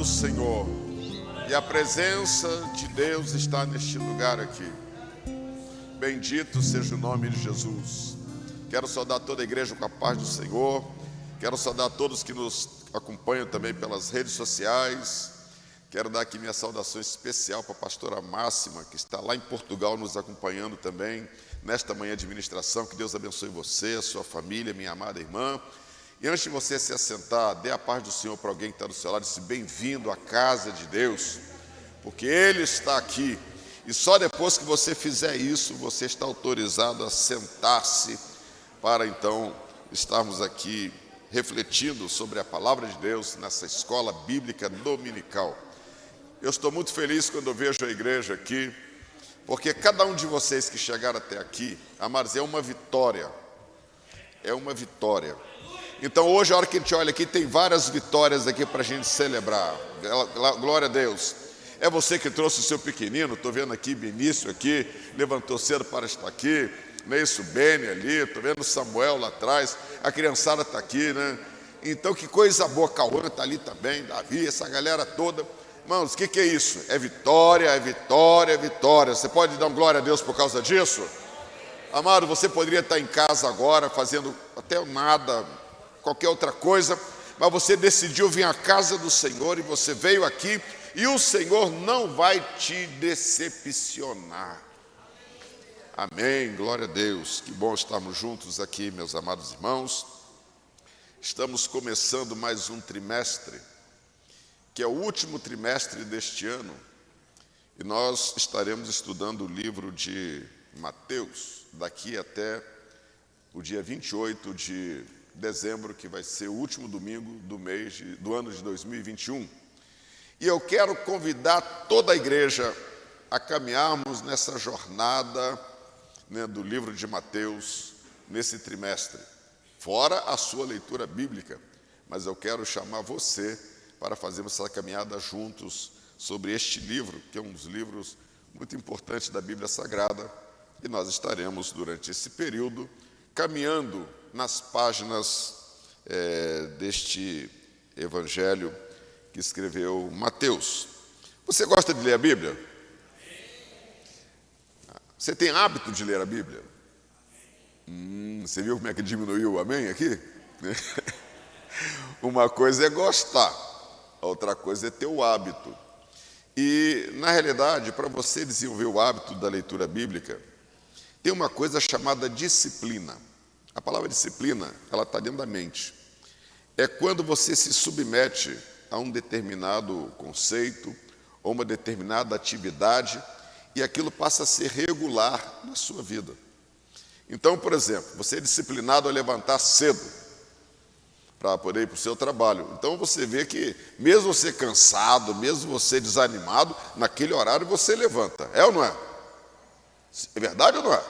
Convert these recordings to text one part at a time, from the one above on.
do Senhor. E a presença de Deus está neste lugar aqui. Bendito seja o nome de Jesus. Quero saudar toda a igreja com a paz do Senhor. Quero saudar todos que nos acompanham também pelas redes sociais. Quero dar aqui minha saudação especial para a pastora Máxima, que está lá em Portugal nos acompanhando também nesta manhã de ministração. Que Deus abençoe você, a sua família, minha amada irmã. E antes de você se assentar, dê a paz do Senhor para alguém que está do seu lado e disse: bem-vindo à casa de Deus, porque Ele está aqui. E só depois que você fizer isso, você está autorizado a sentar-se para então estarmos aqui refletindo sobre a palavra de Deus nessa escola bíblica dominical. Eu estou muito feliz quando eu vejo a igreja aqui, porque cada um de vocês que chegaram até aqui, amados, é uma vitória. É uma vitória. Então hoje, a hora que a gente olha aqui, tem várias vitórias aqui para a gente celebrar. Glória a Deus. É você que trouxe o seu pequenino, estou vendo aqui Benício aqui, levantou cedo para estar aqui, não é isso? Beni ali, estou vendo Samuel lá atrás, a criançada está aqui, né? Então que coisa boa, Cauã está ali também, Davi, essa galera toda. Irmãos, o que é isso? É vitória, é vitória, é vitória. Você pode dar glória a Deus por causa disso? Amado, você poderia estar em casa agora fazendo até nada, qualquer outra coisa, mas você decidiu vir à casa do Senhor e você veio aqui e o Senhor não vai te decepcionar. Amém, glória a Deus. Que bom estarmos juntos aqui, meus amados irmãos. Estamos começando mais um trimestre, que é o último trimestre deste ano, e nós estaremos estudando o livro de Mateus daqui até o dia 28 de dezembro, que vai ser o último domingo do ano de 2021. E eu quero convidar toda a igreja a caminharmos nessa jornada, né, do livro de Mateus nesse trimestre, fora a sua leitura bíblica, mas eu quero chamar você para fazermos essa caminhada juntos sobre este livro, que é um dos livros muito importantes da Bíblia Sagrada, e nós estaremos durante esse período caminhando nas páginas deste evangelho que escreveu Mateus. Você gosta de ler a Bíblia? Você tem hábito de ler a Bíblia? Você viu como é que diminuiu o amém aqui? Uma coisa é gostar, a outra coisa é ter o hábito. E, na realidade, para você desenvolver o hábito da leitura bíblica, tem uma coisa chamada disciplina. A palavra disciplina, ela está dentro da mente. É quando você se submete a um determinado conceito ou uma determinada atividade e aquilo passa a ser regular na sua vida. Então, por exemplo, você é disciplinado a levantar cedo para poder ir para o seu trabalho. Então você vê que mesmo você cansado, mesmo você desanimado, naquele horário você levanta. É ou não é? É verdade ou não é?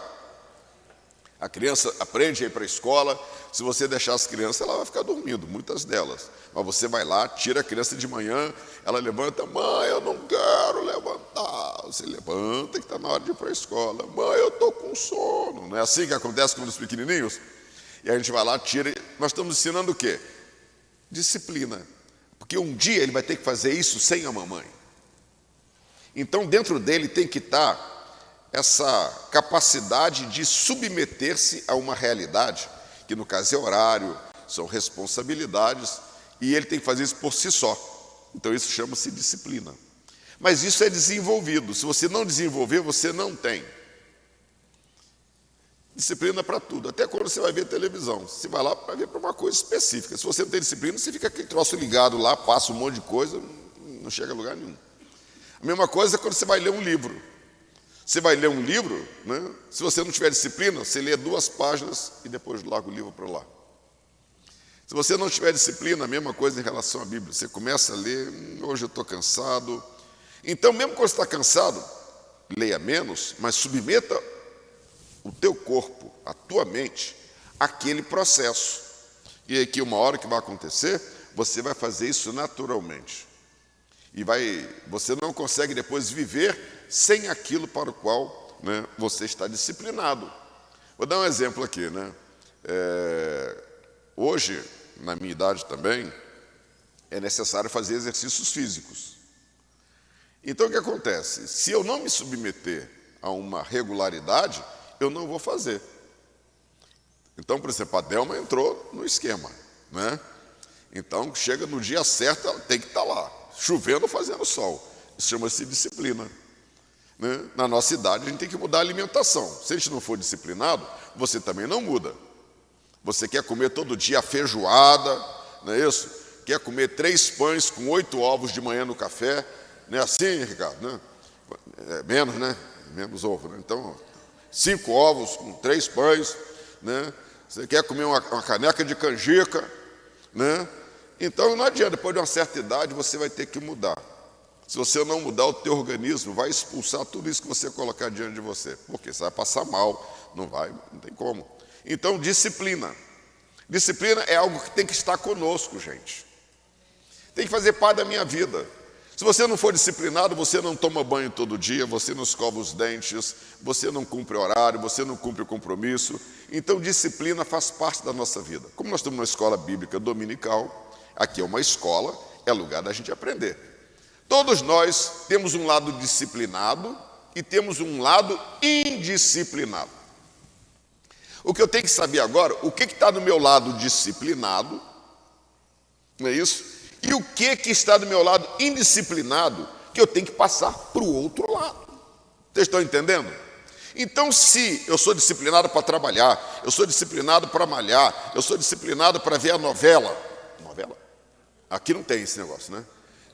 A criança aprende a ir para a escola. Se você deixar as crianças, ela vai ficar dormindo, muitas delas. Mas você vai lá, tira a criança de manhã, ela levanta: mãe, eu não quero levantar. Você levanta, que está na hora de ir para a escola. Mãe, eu estou com sono. Não é assim que acontece com os pequenininhos? E a gente vai lá, tira. Nós estamos ensinando o quê? Disciplina. Porque um dia ele vai ter que fazer isso sem a mamãe. Então dentro dele tem que estar essa capacidade de submeter-se a uma realidade, que no caso é horário, são responsabilidades, e ele tem que fazer isso por si só. Então isso chama-se disciplina. Mas isso é desenvolvido. Se você não desenvolver, você não tem. Disciplina para tudo, até quando você vai ver televisão. Você vai lá para ver para uma coisa específica. Se você não tem disciplina, você fica aquele troço ligado lá, passa um monte de coisa, não chega a lugar nenhum. A mesma coisa é quando você vai ler um livro. Você vai ler um livro, né? Se você não tiver disciplina, você lê 2 páginas e depois larga o livro para lá. Se você não tiver disciplina, a mesma coisa em relação à Bíblia. Você começa a ler: hoje eu estou cansado. Então, mesmo quando você está cansado, leia menos, mas submeta o teu corpo, a tua mente, àquele processo. E aqui uma hora que vai acontecer, você vai fazer isso naturalmente. E você não consegue depois viver sem aquilo para o qual, né, você está disciplinado. Vou dar um exemplo aqui, né? Hoje, na minha idade também, é necessário fazer exercícios físicos. Então o que acontece? Se eu não me submeter a uma regularidade, eu não vou fazer. Então, por exemplo, a Delma entrou no esquema, né? Então, chega no dia certo, ela tem que estar lá, chovendo ou fazendo sol. Isso chama-se disciplina, né? Na nossa idade, a gente tem que mudar a alimentação. Se a gente não for disciplinado, você também não muda. Você quer comer todo dia a feijoada, não é isso? Quer comer 3 pães com 8 ovos de manhã no café, não é assim, Ricardo? Né? É menos, né? Menos ovo, né? Então, 5 ovos com 3 pães, né? Você quer comer uma caneca de canjica, né? Então, não adianta, depois de uma certa idade, você vai ter que mudar. Se você não mudar, o teu organismo vai expulsar tudo isso que você colocar diante de você. Porque você vai passar mal, não tem como. Então, disciplina. Disciplina é algo que tem que estar conosco, gente. Tem que fazer parte da minha vida. Se você não for disciplinado, você não toma banho todo dia, você não escova os dentes, você não cumpre horário, você não cumpre o compromisso. Então, disciplina faz parte da nossa vida. Como nós estamos numa escola bíblica dominical, aqui é uma escola, é lugar da gente aprender. Todos nós temos um lado disciplinado e temos um lado indisciplinado. O que eu tenho que saber agora, o que está do meu lado disciplinado, não é isso? E o que está do meu lado indisciplinado, que eu tenho que passar para o outro lado. Vocês estão entendendo? Então, se eu sou disciplinado para trabalhar, eu sou disciplinado para malhar, eu sou disciplinado para ver a novela. Novela? Aqui não tem esse negócio, né?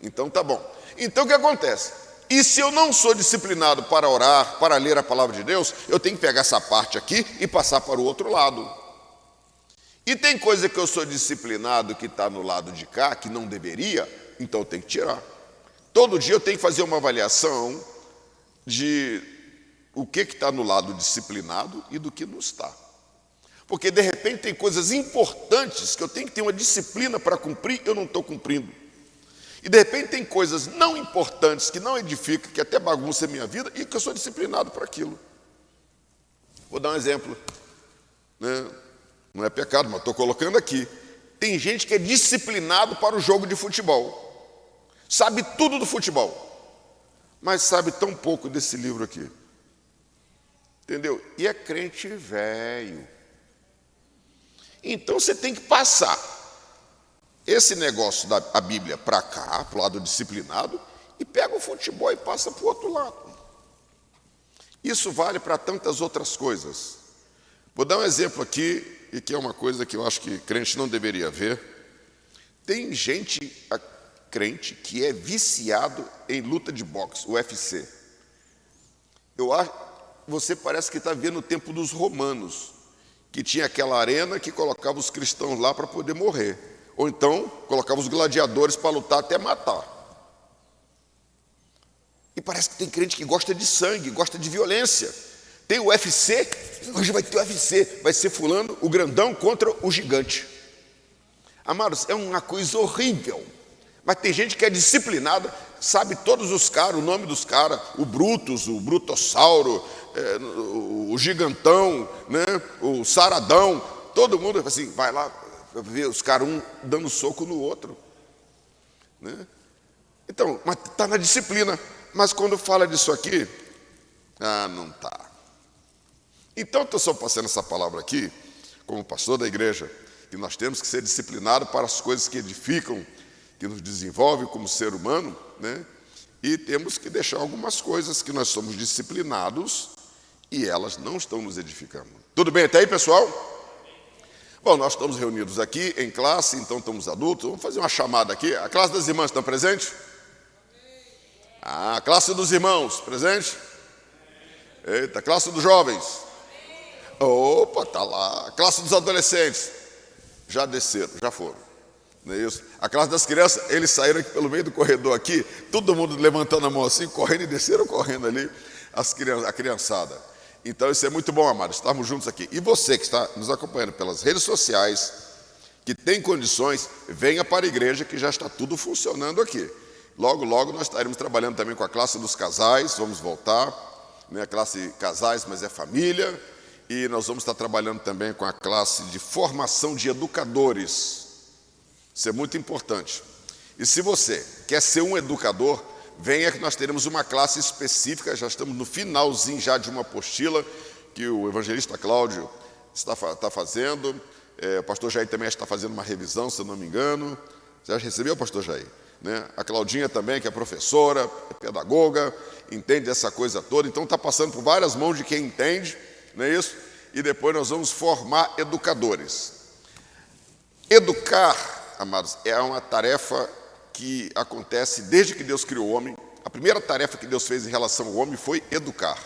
Então, tá bom. Então, o que acontece? E se eu não sou disciplinado para orar, para ler a palavra de Deus, eu tenho que pegar essa parte aqui e passar para o outro lado. E tem coisa que eu sou disciplinado que está no lado de cá, que não deveria, então eu tenho que tirar. Todo dia eu tenho que fazer uma avaliação de o que está no lado disciplinado e do que não está. Porque de repente tem coisas importantes que eu tenho que ter uma disciplina para cumprir, eu não estou cumprindo. E de repente tem coisas não importantes, que não edificam, que até bagunçam a minha vida, e que eu sou disciplinado para aquilo. Vou dar um exemplo, né? Não é pecado, mas estou colocando aqui. Tem gente que é disciplinado para o jogo de futebol. Sabe tudo do futebol, mas sabe tão pouco desse livro aqui. Entendeu? E é crente velho. Então você tem que passar esse negócio da Bíblia para cá, para o lado disciplinado, e pega o futebol e passa para o outro lado. Isso vale para tantas outras coisas. Vou dar um exemplo aqui, e que é uma coisa que eu acho que crente não deveria ver. Tem gente, crente, que é viciado em luta de boxe, UFC. Você parece que está vendo o tempo dos romanos, que tinha aquela arena que colocava os cristãos lá para poder morrer. Ou então, colocava os gladiadores para lutar até matar. E parece que tem crente que gosta de sangue, gosta de violência. Tem o UFC, hoje vai ter o UFC, vai ser fulano, o grandão contra o gigante. Amados, é uma coisa horrível. Mas tem gente que é disciplinada, sabe todos os caras, o nome dos caras, o Brutus, o Brutossauro, o Gigantão, né, o Saradão, todo mundo assim, vai lá ver os caras um dando soco no outro, né? Então, mas está na disciplina. Mas quando fala disso aqui, não está. Então, estou só passando essa palavra aqui, como pastor da igreja, que nós temos que ser disciplinados para as coisas que edificam, que nos desenvolvem como ser humano, né? E temos que deixar algumas coisas que nós somos disciplinados e elas não estão nos edificando. Tudo bem até aí, pessoal? Bom, nós estamos reunidos aqui em classe, então estamos adultos. Vamos fazer uma chamada aqui. A classe das irmãs está presente? A classe dos irmãos, presente? Eita, a classe dos jovens. Opa, está lá. A classe dos adolescentes. Já desceram, já foram. Não é isso? A classe das crianças, eles saíram aqui pelo meio do corredor aqui, todo mundo levantando a mão assim, correndo e desceram correndo ali, a criançada. Então isso é muito bom, amados, estarmos juntos aqui. E você que está nos acompanhando pelas redes sociais, que tem condições, venha para a igreja que já está tudo funcionando aqui. Logo, logo nós estaremos trabalhando também com a classe dos casais, vamos voltar, né? A classe casais, mas é família. E nós vamos estar trabalhando também com a classe de formação de educadores. Isso é muito importante. E se você quer ser um educador, venha que nós teremos uma classe específica, já estamos no finalzinho já de uma apostila que o evangelista Cláudio está fazendo, o pastor Jair também está fazendo uma revisão, se eu não me engano. Você já recebeu, pastor Jair? Né? A Claudinha também, que é professora, é pedagoga, entende essa coisa toda, então está passando por várias mãos de quem entende, não é isso? E depois nós vamos formar educadores. Educar, amados, é uma tarefa que acontece desde que Deus criou o homem. A primeira tarefa que Deus fez em relação ao homem foi educar.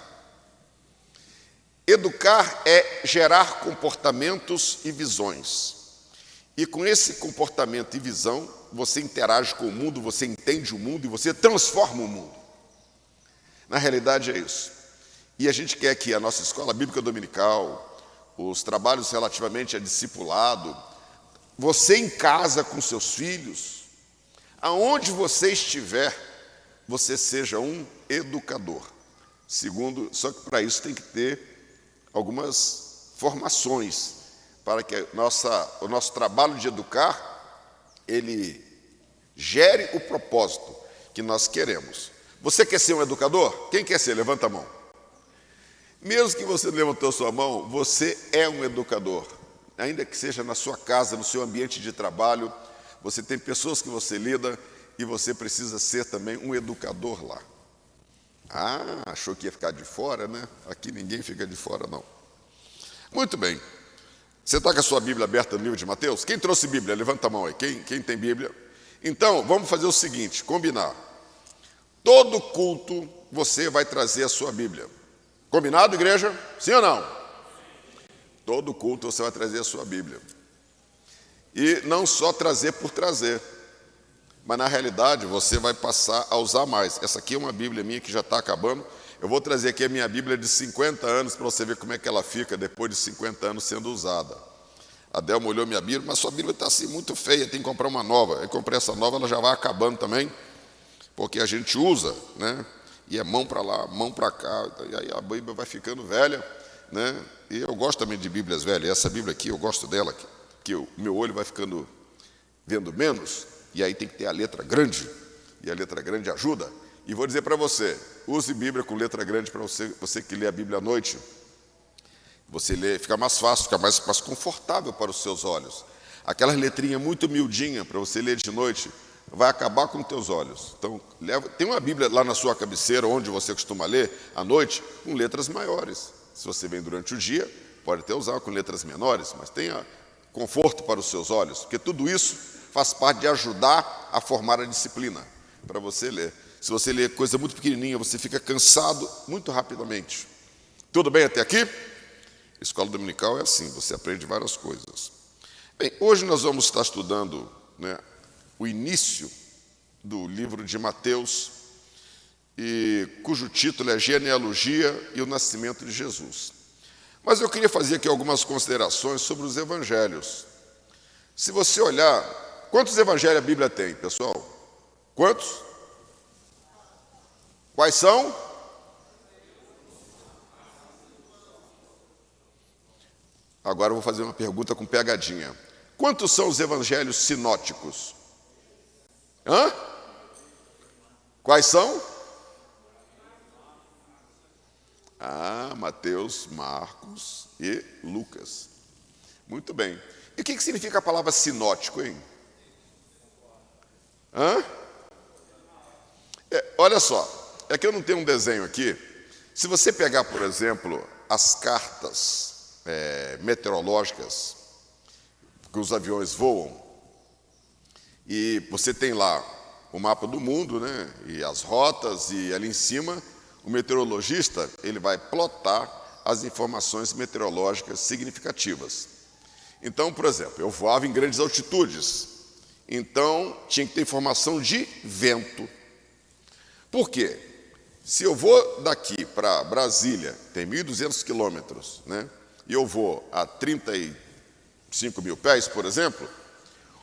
Educar é gerar comportamentos e visões. E com esse comportamento e visão, você interage com o mundo, você entende o mundo e você transforma o mundo. Na realidade é isso. E a gente quer que a nossa escola bíblica dominical, os trabalhos relativamente a discipulado, você em casa com seus filhos, aonde você estiver, você seja um educador. Segundo, só que para isso tem que ter algumas formações, para que o nosso trabalho de educar, ele gere o propósito que nós queremos. Você quer ser um educador? Quem quer ser? Levanta a mão. Mesmo que você levantou sua mão, você é um educador. Ainda que seja na sua casa, no seu ambiente de trabalho, você tem pessoas que você lida e você precisa ser também um educador lá. Ah, achou que ia ficar de fora, né? Aqui ninguém fica de fora, não. Muito bem. Você está com a sua Bíblia aberta no livro de Mateus? Quem trouxe Bíblia? Levanta a mão aí. Quem tem Bíblia? Então, vamos fazer o seguinte, combinar. Todo culto você vai trazer a sua Bíblia. Combinado, igreja? Sim ou não? Todo culto você vai trazer a sua Bíblia. E não só trazer por trazer, mas na realidade você vai passar a usar mais. Essa aqui é uma Bíblia minha que já está acabando. Eu vou trazer aqui a minha Bíblia de 50 anos para você ver como é que ela fica depois de 50 anos sendo usada. A Delma olhou minha Bíblia, mas sua Bíblia está assim muito feia, tem que comprar uma nova. Eu comprei essa nova, ela já vai acabando também, porque a gente usa, né? E é mão para lá, mão para cá, e aí a Bíblia vai ficando velha, né? E eu gosto também de Bíblias velhas. Essa Bíblia aqui, eu gosto dela, que o meu olho vai ficando vendo menos, e aí tem que ter a letra grande, e a letra grande ajuda. E vou dizer para você, use Bíblia com letra grande para você que lê a Bíblia à noite. Você lê, fica mais fácil, fica mais confortável para os seus olhos. Aquela letrinha muito miudinha para você ler de noite, vai acabar com os teus olhos. Então, tem uma Bíblia lá na sua cabeceira, onde você costuma ler à noite, com letras maiores. Se você vem durante o dia, pode até usar com letras menores, mas tenha conforto para os seus olhos, porque tudo isso faz parte de ajudar a formar a disciplina para você ler. Se você lê coisa muito pequenininha, você fica cansado muito rapidamente. Tudo bem até aqui? Escola dominical é assim, você aprende várias coisas. Bem, hoje nós vamos estar estudando, né, o início do livro de Mateus, cujo título é Genealogia e o Nascimento de Jesus. Mas eu queria fazer aqui algumas considerações sobre os evangelhos. Se você olhar, quantos evangelhos a Bíblia tem, pessoal? Quantos? Quais são? Agora eu vou fazer uma pergunta com pegadinha. Quantos são os evangelhos sinóticos? Hã? Quais são? Mateus, Marcos e Lucas. Muito bem. E o que significa a palavra sinótico, hein? Olha só. É que eu não tenho um desenho aqui. Se você pegar, por exemplo, as cartas meteorológicas que os aviões voam, e você tem lá o mapa do mundo, né? E as rotas, e ali em cima, o meteorologista ele vai plotar as informações meteorológicas significativas. Então, por exemplo, eu voava em grandes altitudes, então tinha que ter informação de vento. Por quê? Se eu vou daqui para Brasília, tem 1.200 quilômetros, né? E eu vou a 35 mil pés, por exemplo,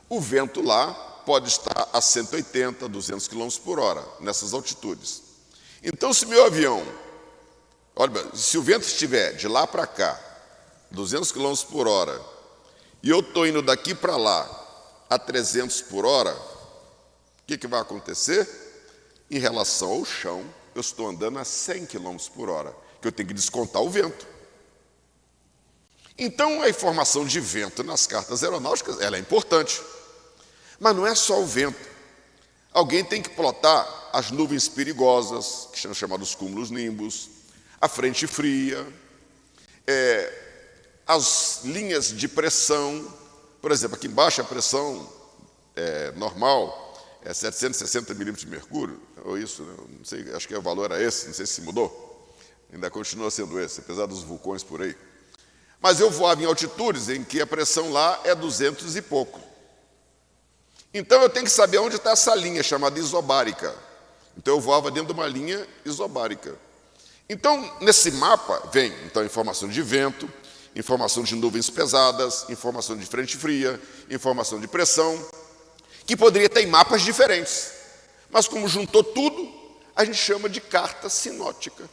o vento lá pode estar a 180, 200 quilômetros por hora, nessas altitudes. Então, se meu avião, olha, se o vento estiver de lá para cá, 200 quilômetros por hora, e eu estou indo daqui para lá a 300 por hora, O que vai acontecer? Em relação ao chão, eu estou andando a 100 km por hora, que eu tenho que descontar o vento. Então, a informação de vento nas cartas aeronáuticas, ela é importante. Mas não é só o vento. Alguém tem que plotar as nuvens perigosas, que são chamados cúmulos nimbus, a frente fria, as linhas de pressão. Por exemplo, aqui embaixo a pressão normal é 760 milímetros de mercúrio, ou isso, né? Não sei, acho que o valor era esse, não sei se mudou. Ainda continua sendo esse, apesar dos vulcões por aí. Mas eu voava em altitudes em que a pressão lá é 200 e pouco. Então eu tenho que saber onde está essa linha chamada isobárica. Então eu voava dentro de uma linha isobárica. Então, nesse mapa vem informação de vento, informação de nuvens pesadas, informação de frente fria, informação de pressão, que poderia ter em mapas diferentes. Mas como juntou tudo, a gente chama de carta sinótica,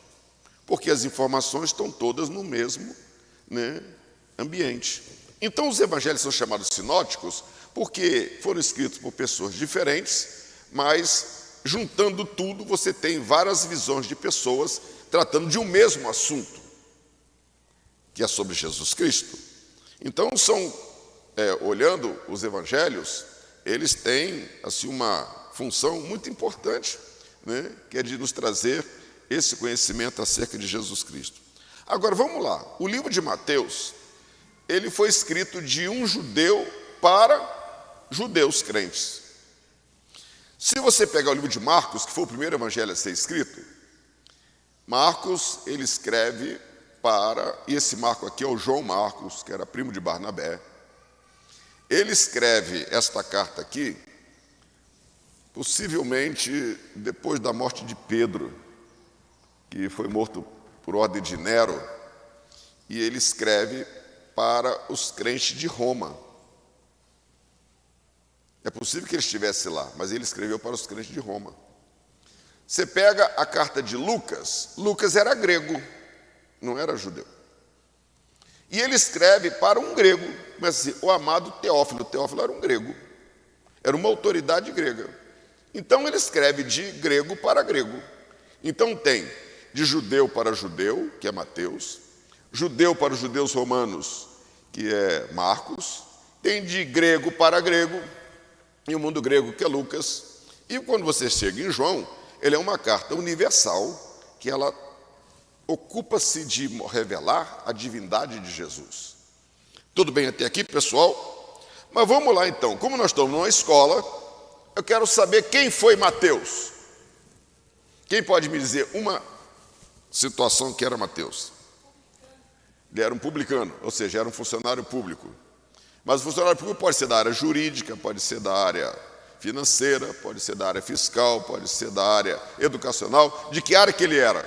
porque as informações estão todas no mesmo, né, ambiente. Então os evangelhos são chamados sinóticos porque foram escritos por pessoas diferentes, mas juntando tudo você tem várias visões de pessoas tratando de um mesmo assunto, que é sobre Jesus Cristo. Então olhando os evangelhos, eles têm assim uma função muito importante, né, que é de nos trazer esse conhecimento acerca de Jesus Cristo. Agora vamos lá, o livro de Mateus, ele foi escrito de um judeu para judeus crentes. Se você pegar o livro de Marcos, que foi o primeiro evangelho a ser escrito, Marcos, ele escreve e esse Marcos aqui é o João Marcos, que era primo de Barnabé. Ele escreve esta carta aqui, possivelmente depois da morte de Pedro, que foi morto por ordem de Nero, e ele escreve para os crentes de Roma. É possível que ele estivesse lá, mas ele escreveu para os crentes de Roma. Você pega a carta de Lucas, Lucas era grego, não era judeu. E ele escreve para um grego, mas assim, o amado Teófilo. Teófilo era um grego, era uma autoridade grega. Então ele escreve de grego para grego. Então tem de judeu para judeu, que é Mateus, judeu para os judeus romanos, que é Marcos, tem de grego para grego, e o mundo grego, que é Lucas. E quando você chega em João, ele é uma carta universal, que ela ocupa-se de revelar a divindade de Jesus. Tudo bem até aqui, pessoal? Mas vamos lá então, como nós estamos numa escola, eu quero saber quem foi Mateus. Quem pode me dizer uma situação que era Mateus? Ele era um publicano, ou seja, era um funcionário público. Mas o funcionário público pode ser da área jurídica, pode ser da área financeira, pode ser da área fiscal, pode ser da área educacional. De que área que ele era?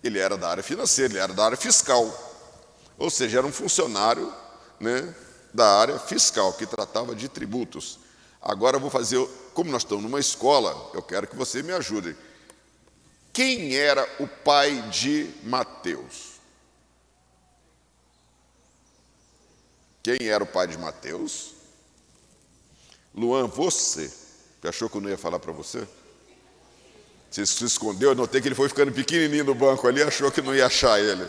Ele era da área financeira, ele era da área fiscal. Ou seja, era um funcionário, né, da área fiscal, que tratava de tributos. Agora eu vou fazer, como nós estamos numa escola, eu quero que você me ajude. Quem era o pai de Mateus? Quem era o pai de Mateus? Luan, você achou que eu não ia falar para você? Você se escondeu, eu notei que ele foi ficando pequenininho no banco ali, achou que não ia achar ele.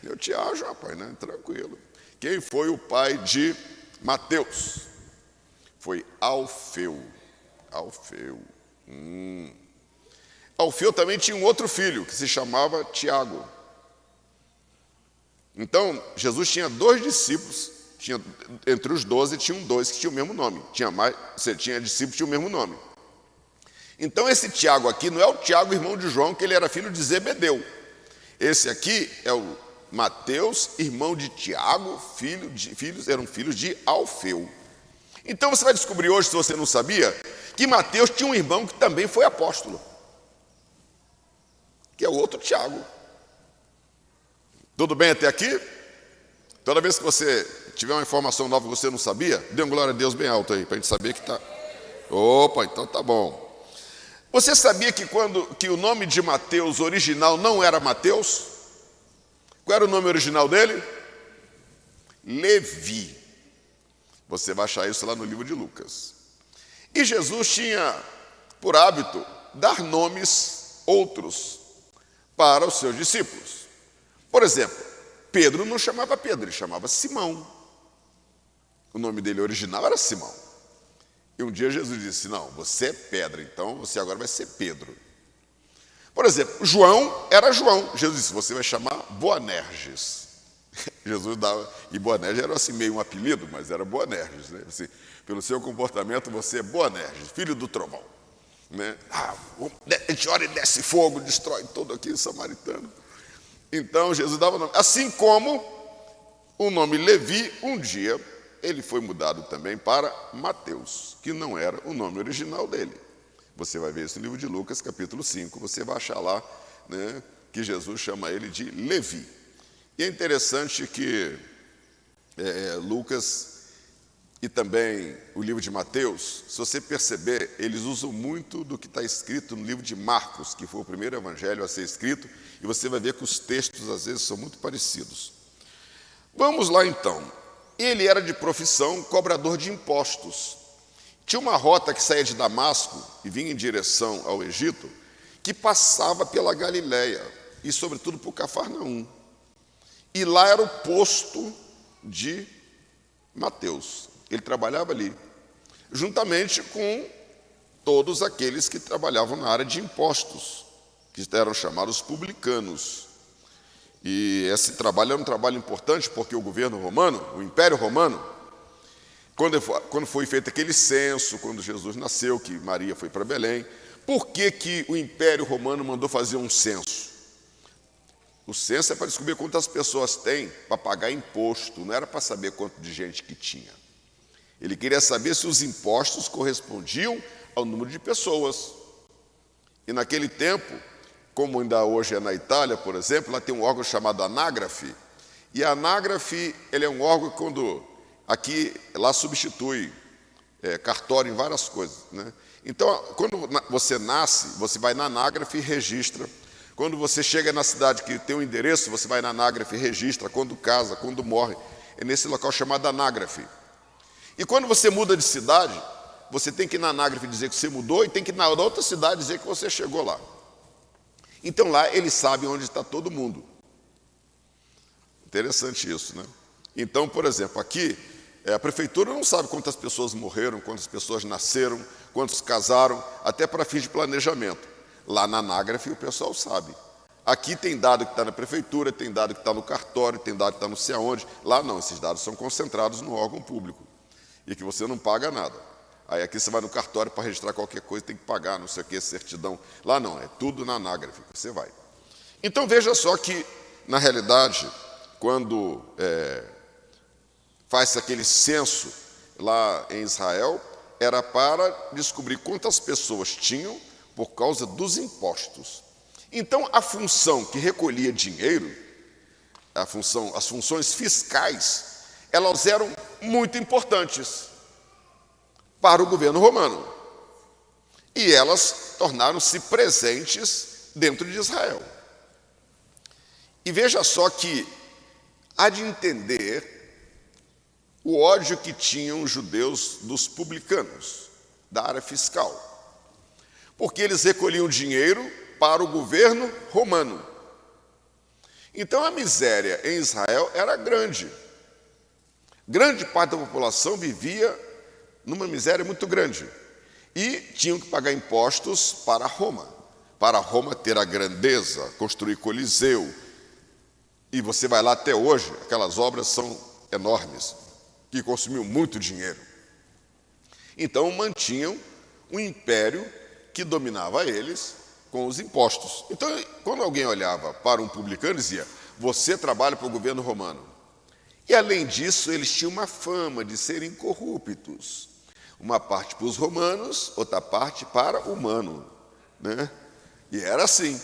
Eu te acho, rapaz, né? Tranquilo. Quem foi o pai de Mateus? Foi Alfeu. Alfeu. Alfeu também tinha um outro filho, que se chamava Tiago. Então, Jesus tinha 2 discípulos, entre os 12 tinham 2 que tinham o mesmo nome. Tinha discípulos que tinham o mesmo nome. Então, esse Tiago aqui não é o Tiago, irmão de João, que ele era filho de Zebedeu. Esse aqui é o Mateus, irmão de Tiago, eram filhos de Alfeu. Então, você vai descobrir hoje, se você não sabia, que Mateus tinha um irmão que também foi apóstolo, que é o outro Tiago. Tudo bem até aqui? Toda vez que você tiver uma informação nova que você não sabia, dê uma glória a Deus bem alto aí, para a gente saber que está... Opa, então tá bom. Você sabia que o nome de Mateus original não era Mateus? Qual era o nome original dele? Levi. Você vai achar isso lá no livro de Lucas. E Jesus tinha por hábito dar nomes outros para os seus discípulos. Por exemplo, Pedro não chamava Pedro, ele chamava Simão. O nome dele original era Simão. E um dia Jesus disse, não, você é pedra, então você agora vai ser Pedro. Por exemplo, João era João. Jesus disse, você vai chamar Boanerges. Jesus dava, e Boanerges era assim meio um apelido, mas era Boanerges, né? Assim, pelo seu comportamento, você é Boanerges, filho do trovão. Né? A gente ora e desce fogo, destrói todo aqui o samaritano. Então Jesus dava o nome. Assim como o nome Levi, um dia, ele foi mudado também para Mateus, que não era o nome original dele. Você vai ver isso no livro de Lucas, capítulo 5, você vai achar lá, né, que Jesus chama ele de Levi. E é interessante que Lucas e também o livro de Mateus, se você perceber, eles usam muito do que está escrito no livro de Marcos, que foi o primeiro evangelho a ser escrito, e você vai ver que os textos às vezes são muito parecidos. Vamos lá então. Ele era de profissão cobrador de impostos. Tinha uma rota que saía de Damasco e vinha em direção ao Egito, que passava pela Galileia e sobretudo por Cafarnaum. E lá era o posto de Mateus. Ele trabalhava ali, juntamente com todos aqueles que trabalhavam na área de impostos, que eram chamados publicanos. E esse trabalho era um trabalho importante, porque o governo romano, o Império Romano, quando foi feito aquele censo, quando Jesus nasceu, que Maria foi para Belém, por que o Império Romano mandou fazer um censo? O censo é para descobrir quantas pessoas tem para pagar imposto, não era para saber quanto de gente que tinha. Ele queria saber se os impostos correspondiam ao número de pessoas. E naquele tempo, como ainda hoje é na Itália, por exemplo, lá tem um órgão chamado anágrafe, e a anágrafe ele é um órgão que lá substitui cartório em várias coisas, né? Então, quando você nasce, você vai na anágrafe e registra. Quando você chega na cidade que tem um endereço, você vai na anágrafe e registra. Quando casa, quando morre, é nesse local chamado anágrafe. E quando você muda de cidade, você tem que ir na anágrafe dizer que você mudou e tem que ir na outra cidade dizer que você chegou lá. Então lá eles sabem onde está todo mundo. Interessante isso, né? Então, por exemplo, aqui a prefeitura não sabe quantas pessoas morreram, quantas pessoas nasceram, quantos casaram, até para fins de planejamento. Lá na anágrafe o pessoal sabe. Aqui tem dado que está na prefeitura, tem dado que está no cartório, tem dado que está não sei aonde. Lá não, esses dados são concentrados no órgão público e que você não paga nada. Aí aqui você vai no cartório para registrar qualquer coisa, tem que pagar, não sei o que, certidão. Lá não, é tudo na anágrafe que você vai. Então veja só que, na realidade, quando faz aquele censo lá em Israel, era para descobrir quantas pessoas tinham por causa dos impostos. Então a função que recolhia dinheiro, as funções fiscais, elas eram muito importantes para o governo romano. E elas tornaram-se presentes dentro de Israel. E veja só que há de entender o ódio que tinham os judeus dos publicanos, da área fiscal. Porque eles recolhiam dinheiro para o governo romano. Então a miséria em Israel era grande. Grande parte da população vivia numa miséria muito grande. E tinham que pagar impostos para Roma. Para Roma ter a grandeza, construir Coliseu. E você vai lá até hoje, aquelas obras são enormes, que consumiam muito dinheiro. Então mantinham um império que dominava eles com os impostos. Então, quando alguém olhava para um publicano, dizia, você trabalha para o governo romano. E, além disso, eles tinham uma fama de serem corruptos. Uma parte para os romanos, outra parte para o humano, né? E era assim.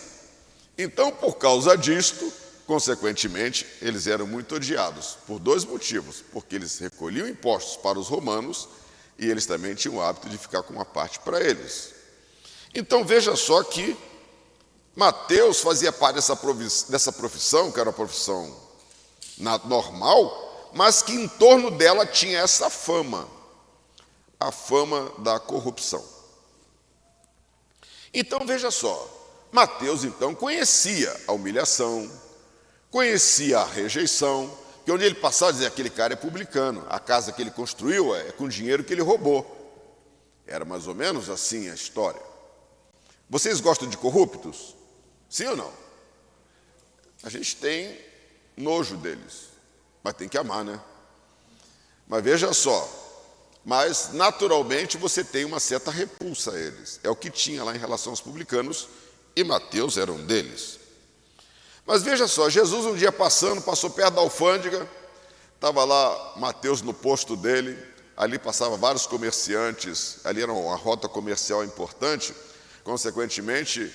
Então, por causa disto, consequentemente, eles eram muito odiados, por dois motivos. Porque eles recolhiam impostos para os romanos e eles também tinham o hábito de ficar com uma parte para eles. Então, veja só que Mateus fazia parte dessa profissão, que era uma profissão normal, mas que em torno dela tinha essa fama, a fama da corrupção. Então veja só, Mateus então conhecia a humilhação, conhecia a rejeição, que onde ele passava dizia, aquele cara é publicano, a casa que ele construiu é com dinheiro que ele roubou. Era mais ou menos assim a história. Vocês gostam de corruptos? Sim ou não? A gente tem nojo deles, mas tem que amar, né? Mas veja só, mas naturalmente você tem uma certa repulsa a eles. É o que tinha lá em relação aos publicanos, e Mateus era um deles. Mas veja só, Jesus um dia passou perto da alfândega, estava lá Mateus no posto dele, ali passavam vários comerciantes, ali era uma rota comercial importante, consequentemente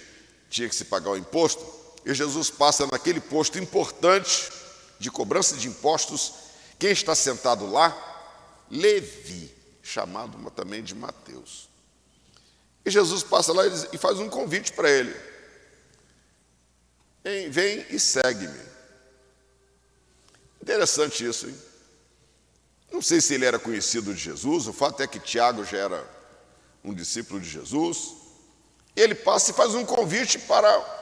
tinha que se pagar o imposto, e Jesus passa naquele posto importante de cobrança de impostos. Quem está sentado lá? Levi, chamado também de Mateus. E Jesus passa lá e faz um convite para ele. Vem e segue-me. Interessante isso, hein? Não sei se ele era conhecido de Jesus, o fato é que Tiago já era um discípulo de Jesus. Ele passa e faz um convite para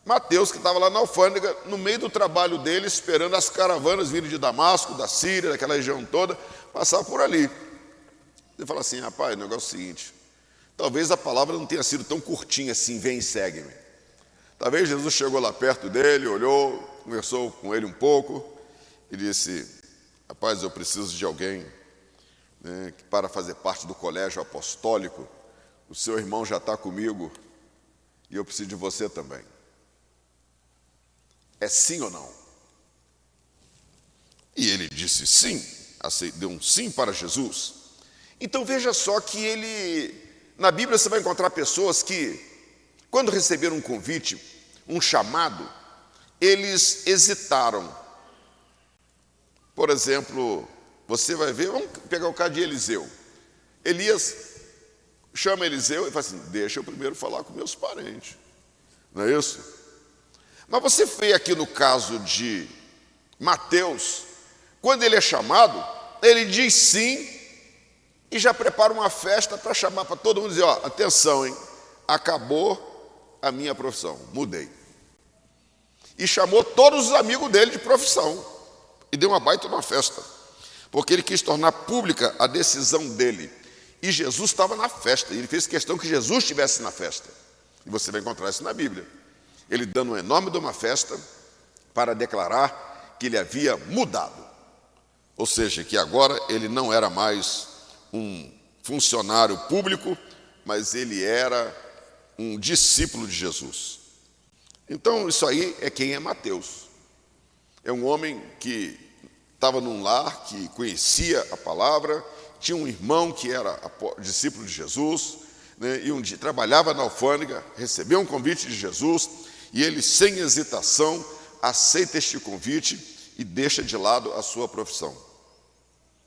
Mateus, que estava lá na alfândega, no meio do trabalho dele, esperando as caravanas virem de Damasco, da Síria, daquela região toda, passar por ali. Ele fala assim, rapaz, o negócio é o seguinte, talvez a palavra não tenha sido tão curtinha assim, vem e segue-me. Talvez Jesus chegou lá perto dele, olhou, conversou com ele um pouco e disse, rapaz, eu preciso de alguém, né, para fazer parte do colégio apostólico, o seu irmão já está comigo e eu preciso de você também. É sim ou não? E ele disse sim, deu um sim para Jesus. Então veja só que na Bíblia você vai encontrar pessoas que, quando receberam um convite, um chamado, eles hesitaram. Por exemplo, você vai ver, vamos pegar o caso de Eliseu. Elias chama Eliseu e fala assim, deixa eu primeiro falar com meus parentes. Não é isso? Mas você vê aqui no caso de Mateus, quando ele é chamado, ele diz sim e já prepara uma festa para chamar para todo mundo dizer, ó, atenção, hein, acabou a minha profissão, mudei. E chamou todos os amigos dele de profissão e deu uma baita uma festa, porque ele quis tornar pública a decisão dele. E Jesus estava na festa, e ele fez questão que Jesus estivesse na festa. E você vai encontrar isso na Bíblia. Ele dando um enorme de uma festa para declarar que ele havia mudado. Ou seja, que agora ele não era mais um funcionário público, mas ele era um discípulo de Jesus. Então, isso aí é quem é Mateus. É um homem que estava num lar, que conhecia a palavra, tinha um irmão que era discípulo de Jesus, né, e um dia trabalhava na alfândega, recebeu um convite de Jesus, e ele, sem hesitação, aceita este convite e deixa de lado a sua profissão.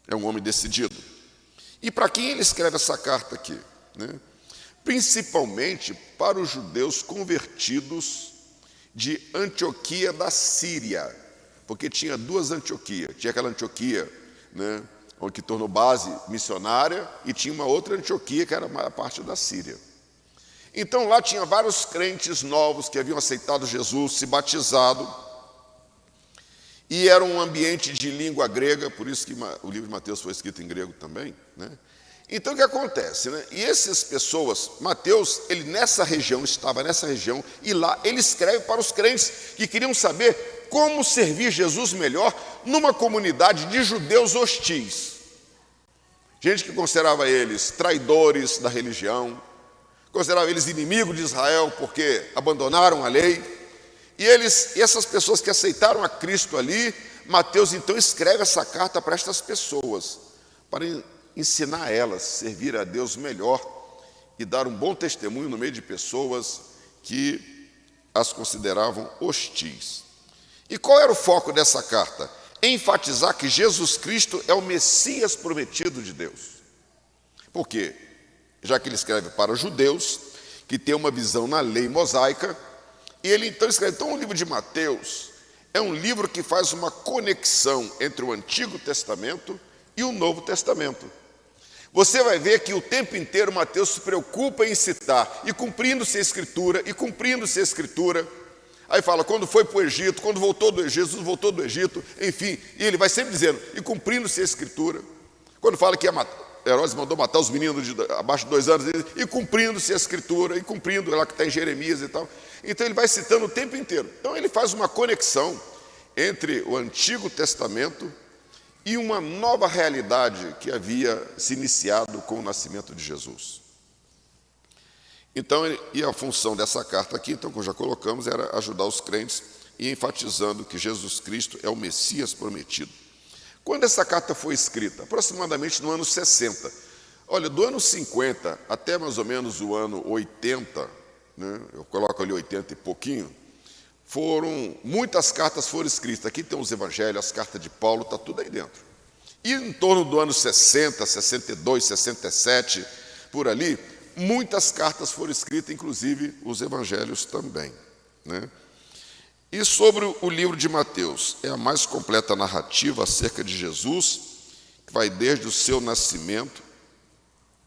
É um homem decidido. E para quem ele escreve essa carta aqui? Né? Principalmente para os judeus convertidos de Antioquia da Síria, porque tinha duas Antioquias. Tinha aquela Antioquia, né, que tornou base missionária, e tinha uma outra Antioquia que era a parte da Síria. Então lá tinha vários crentes novos que haviam aceitado Jesus, se batizado, e era um ambiente de língua grega, por isso que o livro de Mateus foi escrito em grego também, né? Então o que acontece, né? E essas pessoas, Mateus, ele estava nessa região, e lá ele escreve para os crentes que queriam saber como servir Jesus melhor numa comunidade de judeus hostis. Gente que considerava eles traidores da religião, considerava eles inimigos de Israel porque abandonaram a lei. E essas pessoas que aceitaram a Cristo ali, Mateus então escreve essa carta para estas pessoas, para ensinar elas a servir a Deus melhor e dar um bom testemunho no meio de pessoas que as consideravam hostis. E qual era o foco dessa carta? Enfatizar que Jesus Cristo é o Messias prometido de Deus. Por quê? Já que ele escreve para os judeus, que tem uma visão na lei mosaica, e ele então escreve, então o livro de Mateus é um livro que faz uma conexão entre o Antigo Testamento e o Novo Testamento. Você vai ver que o tempo inteiro Mateus se preocupa em citar, e cumprindo-se a Escritura, e cumprindo-se a Escritura. Aí fala, quando foi para o Egito, quando voltou do Egito, Jesus voltou do Egito, enfim, e ele vai sempre dizendo, e cumprindo-se a Escritura. Quando fala que Herodes mandou matar os meninos abaixo de 2 anos, e cumprindo-se a Escritura, e cumprindo, lá que está em Jeremias e tal. Então ele vai citando o tempo inteiro. Então ele faz uma conexão entre o Antigo Testamento e uma nova realidade que havia se iniciado com o nascimento de Jesus. Então, e a função dessa carta aqui, então, como já colocamos, era ajudar os crentes e enfatizando que Jesus Cristo é o Messias prometido. Quando essa carta foi escrita? Aproximadamente no ano 60. Olha, do ano 50 até mais ou menos o ano 80, né, eu coloco ali 80 e pouquinho, muitas cartas foram escritas. Aqui tem os evangelhos, as cartas de Paulo, está tudo aí dentro. E em torno do ano 60, 62, 67, por ali, muitas cartas foram escritas, inclusive os evangelhos também, né? E sobre o livro de Mateus, é a mais completa narrativa acerca de Jesus, que vai desde o seu nascimento,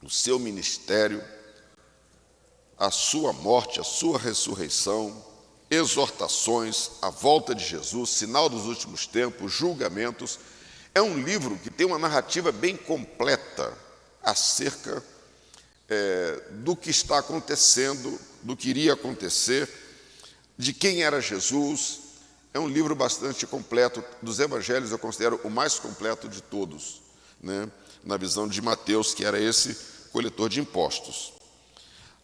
o seu ministério, a sua morte, a sua ressurreição, exortações, a volta de Jesus, sinal dos últimos tempos, julgamentos. É um livro que tem uma narrativa bem completa acerca do que está acontecendo, do que iria acontecer, de quem era Jesus. É um livro bastante completo. Dos evangelhos eu considero o mais completo de todos, né? Na visão de Mateus, que era esse coletor de impostos.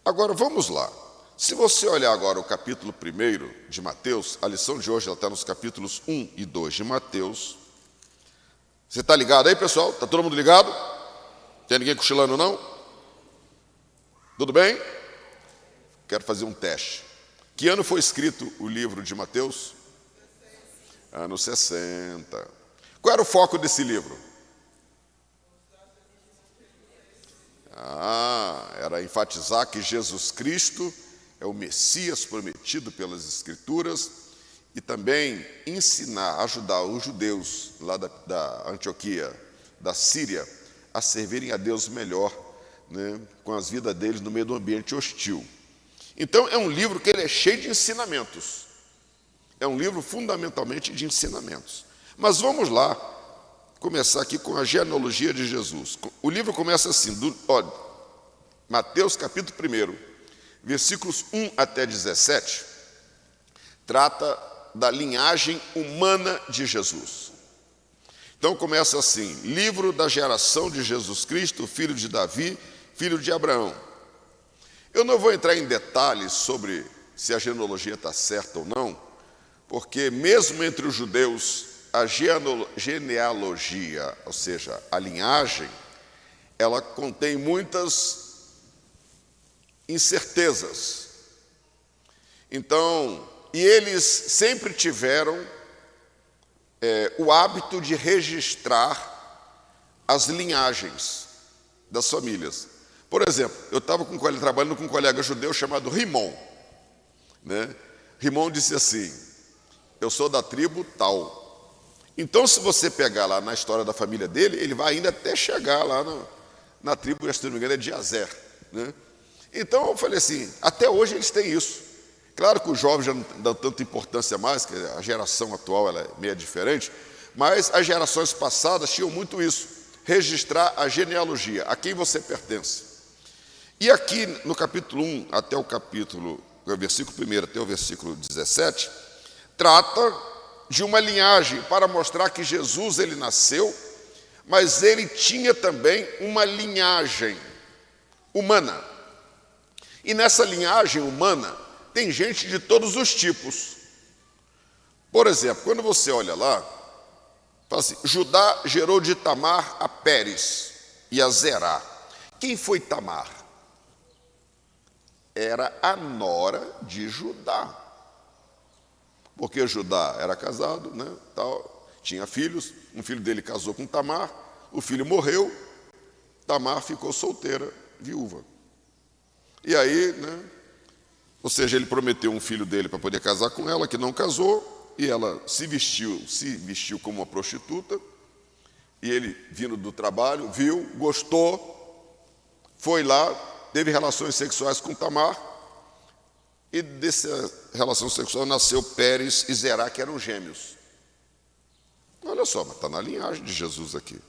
Agora vamos lá. Se você olhar agora o capítulo 1 de Mateus, a lição de hoje ela está nos capítulos 1 e 2 de Mateus. Você está ligado aí, pessoal? Está todo mundo ligado? Tem ninguém cochilando, não? Tudo bem? Quero fazer um teste. Que ano foi escrito o livro de Mateus? Ano 60. Qual era o foco desse livro? Era enfatizar que Jesus Cristo é o Messias prometido pelas Escrituras e também ensinar, ajudar os judeus lá da Antioquia, da Síria, a servirem a Deus melhor, né, com as vidas deles no meio do ambiente hostil. Então, é um livro que ele é cheio de ensinamentos. É um livro fundamentalmente de ensinamentos. Mas vamos lá, começar aqui com a genealogia de Jesus. O livro começa assim, Mateus capítulo 1, versículos 1 até 17, trata da linhagem humana de Jesus. Então começa assim, livro da geração de Jesus Cristo, filho de Davi, filho de Abraão. Eu não vou entrar em detalhes sobre se a genealogia está certa ou não, porque mesmo entre os judeus, a genealogia, ou seja, a linhagem, ela contém muitas incertezas. Então, e eles sempre tiveram o hábito de registrar as linhagens das famílias. Por exemplo, eu estava trabalhando com um colega judeu chamado Rimon, né? Rimon disse assim, eu sou da tribo tal. Então, se você pegar lá na história da família dele, ele vai ainda até chegar lá na tribo, se não me engano, é de Azer, né? Então, eu falei assim, até hoje eles têm isso. Claro que os jovens já não dão tanta importância mais, que a geração atual ela é meio diferente, mas as gerações passadas tinham muito isso, registrar a genealogia, a quem você pertence. E aqui no capítulo 1 até o versículo 1 até o versículo 17, trata de uma linhagem para mostrar que Jesus ele nasceu, mas ele tinha também uma linhagem humana. E nessa linhagem humana tem gente de todos os tipos. Por exemplo, quando você olha lá, fala assim, Judá gerou de Tamar a Pérez e a Zerá. Quem foi Tamar? Era a nora de Judá. Porque Judá era casado, né, tal, tinha filhos, um filho dele casou com Tamar, o filho morreu, Tamar ficou solteira, viúva. E aí, né, ou seja, ele prometeu um filho dele para poder casar com ela, que não casou, e ela se vestiu como uma prostituta, e ele, vindo do trabalho, viu, gostou, foi lá, teve relações sexuais com Tamar, e dessa relação sexual nasceu Pérez e Zerá, que eram gêmeos. Olha só, mas está na linhagem de Jesus aqui.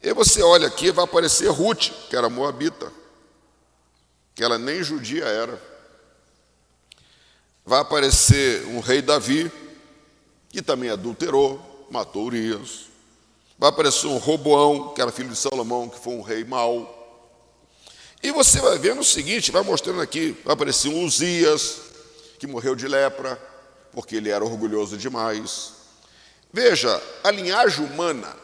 E você olha aqui, vai aparecer Ruth, que era moabita, que ela nem judia era. Vai aparecer um rei Davi, que também adulterou, matou Urias. Vai aparecer um Roboão, que era filho de Salomão, que foi um rei mau. E você vai vendo o seguinte, vai mostrando aqui, vai aparecer um Uzias, que morreu de lepra, porque ele era orgulhoso demais. Veja, a linhagem humana,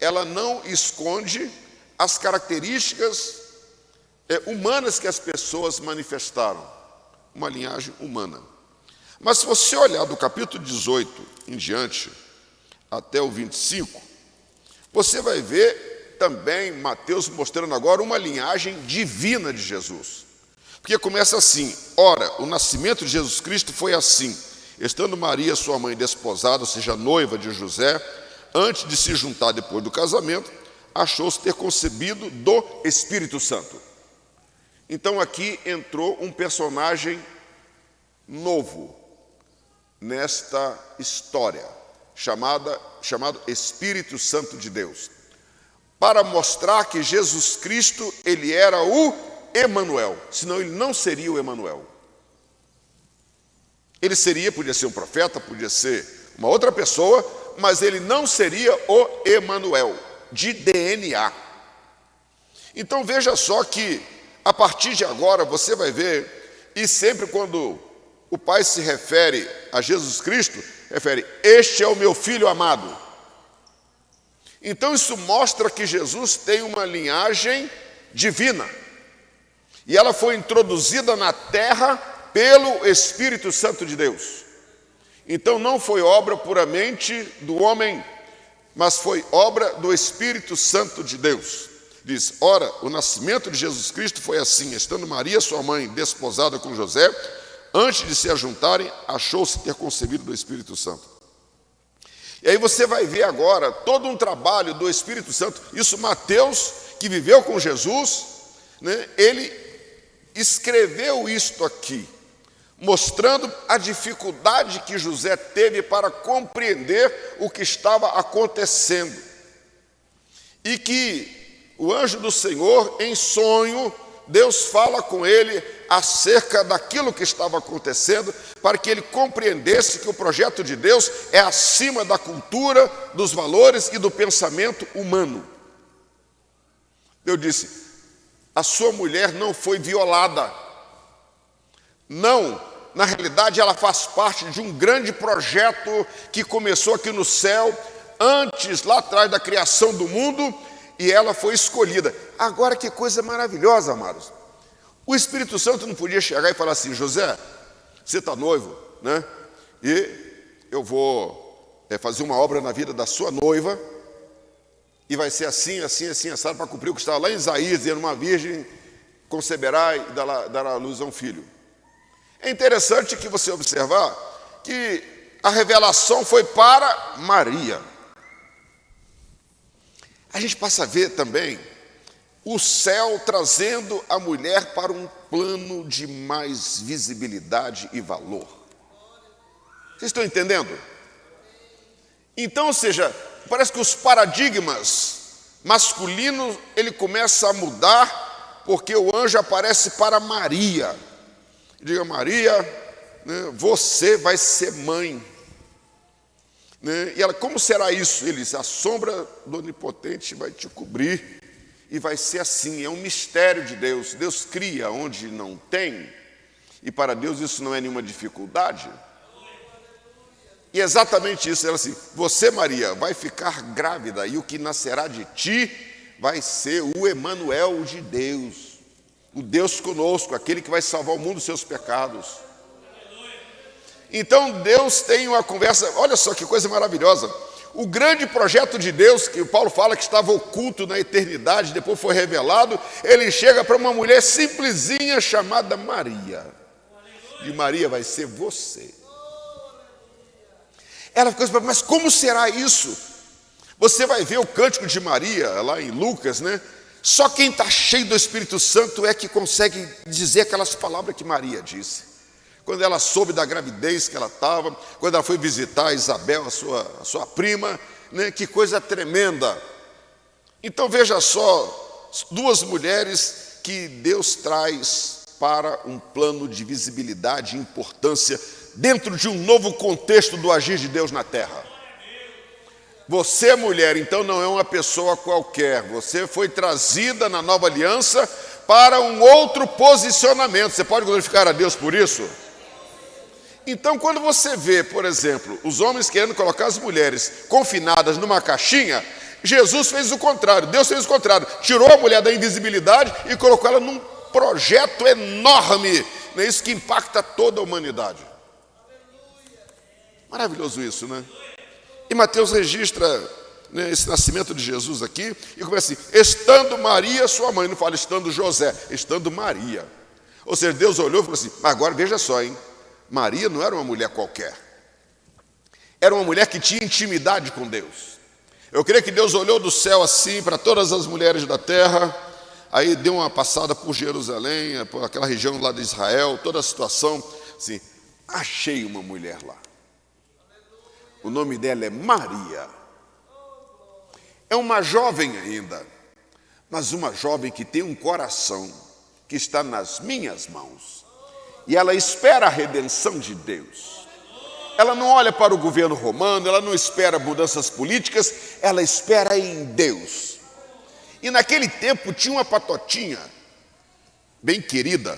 ela não esconde as características humanas que as pessoas manifestaram. Uma linhagem humana. Mas se você olhar do capítulo 18 em diante, até o 25, você vai ver também Mateus mostrando agora uma linhagem divina de Jesus. Porque começa assim: ora, o nascimento de Jesus Cristo foi assim, estando Maria, sua mãe, desposada, ou seja, noiva de José, antes de se juntar depois do casamento, achou-se ter concebido do Espírito Santo. Então aqui entrou um personagem novo nesta história, chamado Espírito Santo de Deus, para mostrar que Jesus Cristo, ele era o Emanuel, senão ele não seria o Emanuel. Ele podia ser um profeta, podia ser uma outra pessoa, mas ele não seria o Emanuel, de DNA. Então veja só que, a partir de agora, você vai ver, e sempre quando o Pai se refere a Jesus Cristo, refere: este é o meu Filho amado. Então isso mostra que Jesus tem uma linhagem divina, e ela foi introduzida na terra pelo Espírito Santo de Deus. Então não foi obra puramente do homem, mas foi obra do Espírito Santo de Deus. Diz: ora, o nascimento de Jesus Cristo foi assim, estando Maria, sua mãe, desposada com José, antes de se ajuntarem, achou-se ter concebido do Espírito Santo. E aí você vai ver agora todo um trabalho do Espírito Santo. Isso Mateus, que viveu com Jesus, né, ele escreveu isto aqui, mostrando a dificuldade que José teve para compreender o que estava acontecendo. E que o anjo do Senhor, em sonho, Deus fala com ele acerca daquilo que estava acontecendo, para que ele compreendesse que o projeto de Deus é acima da cultura, dos valores e do pensamento humano. Eu disse: a sua mulher não foi violada. Não, na realidade ela faz parte de um grande projeto que começou aqui no céu, antes, lá atrás da criação do mundo, e ela foi escolhida. Agora que coisa maravilhosa, amados. O Espírito Santo não podia chegar e falar assim: José, você está noivo, né? E eu vou fazer uma obra na vida da sua noiva, e vai ser assim, assim, assim, assado, para cumprir o que estava lá em Isaías, dizendo: uma virgem conceberá e dará à luz a um filho. É interessante que você observar que a revelação foi para Maria. A gente passa a ver também o céu trazendo a mulher para um plano de mais visibilidade e valor. Vocês estão entendendo? Então, ou seja, parece que os paradigmas masculinos, ele começa a mudar, porque o anjo aparece para Maria. Diga: Maria, né, você vai ser mãe. Né? E ela: como será isso? Ele diz: a sombra do Onipotente vai te cobrir, e vai ser assim. É um mistério de Deus. Deus cria onde não tem, e para Deus isso não é nenhuma dificuldade. E é exatamente isso. Ela assim: você, Maria, vai ficar grávida, e o que nascerá de ti vai ser o Emanuel de Deus, o Deus conosco, aquele que vai salvar o mundo dos seus pecados. Então Deus tem uma conversa. Olha só que coisa maravilhosa. O grande projeto de Deus, que o Paulo fala que estava oculto na eternidade, depois foi revelado, ele chega para uma mulher simplesinha chamada Maria. E Maria vai ser você. Ela ficou assim, mas como será isso? Você vai ver o cântico de Maria, lá em Lucas, né? Só quem está cheio do Espírito Santo é que consegue dizer aquelas palavras que Maria disse. Quando ela soube da gravidez que ela estava, quando ela foi visitar Isabel, a sua prima, né? Que coisa tremenda. Então veja só, duas mulheres que Deus traz para um plano de visibilidade e importância dentro de um novo contexto do agir de Deus na terra. Você, mulher, então não é uma pessoa qualquer. Você foi trazida na nova aliança para um outro posicionamento. Você pode glorificar a Deus por isso? Então, quando você vê, por exemplo, os homens querendo colocar as mulheres confinadas numa caixinha, Jesus fez o contrário, Deus fez o contrário. Tirou a mulher da invisibilidade e colocou ela num projeto enorme. É isso que impacta toda a humanidade. Maravilhoso isso, né? E Mateus registra, né, esse nascimento de Jesus aqui e começa assim, estando Maria sua mãe, não fala estando José, estando Maria. Ou seja, Deus olhou e falou assim, mas agora veja só, hein? Maria não era uma mulher qualquer. Era uma mulher que tinha intimidade com Deus. Eu creio que Deus olhou do céu assim para todas as mulheres da terra, aí deu uma passada por Jerusalém, por aquela região lá de Israel, toda a situação, assim, achei uma mulher lá. O nome dela é Maria. É uma jovem ainda, mas uma jovem que tem um coração que está nas minhas mãos. E ela espera a redenção de Deus. Ela não olha para o governo romano, ela não espera mudanças políticas, ela espera em Deus. E naquele tempo tinha uma patotinha, bem querida,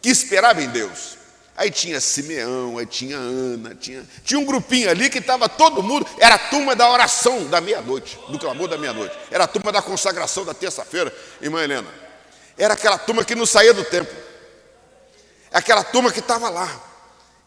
que esperava em Deus. Aí tinha Simeão, aí tinha Ana, tinha um grupinho ali que estava todo mundo, era a turma da oração da meia-noite, do clamor da meia-noite. Era a turma da consagração da terça-feira, irmã Helena. Era aquela turma que não saía do templo. Aquela turma que estava lá.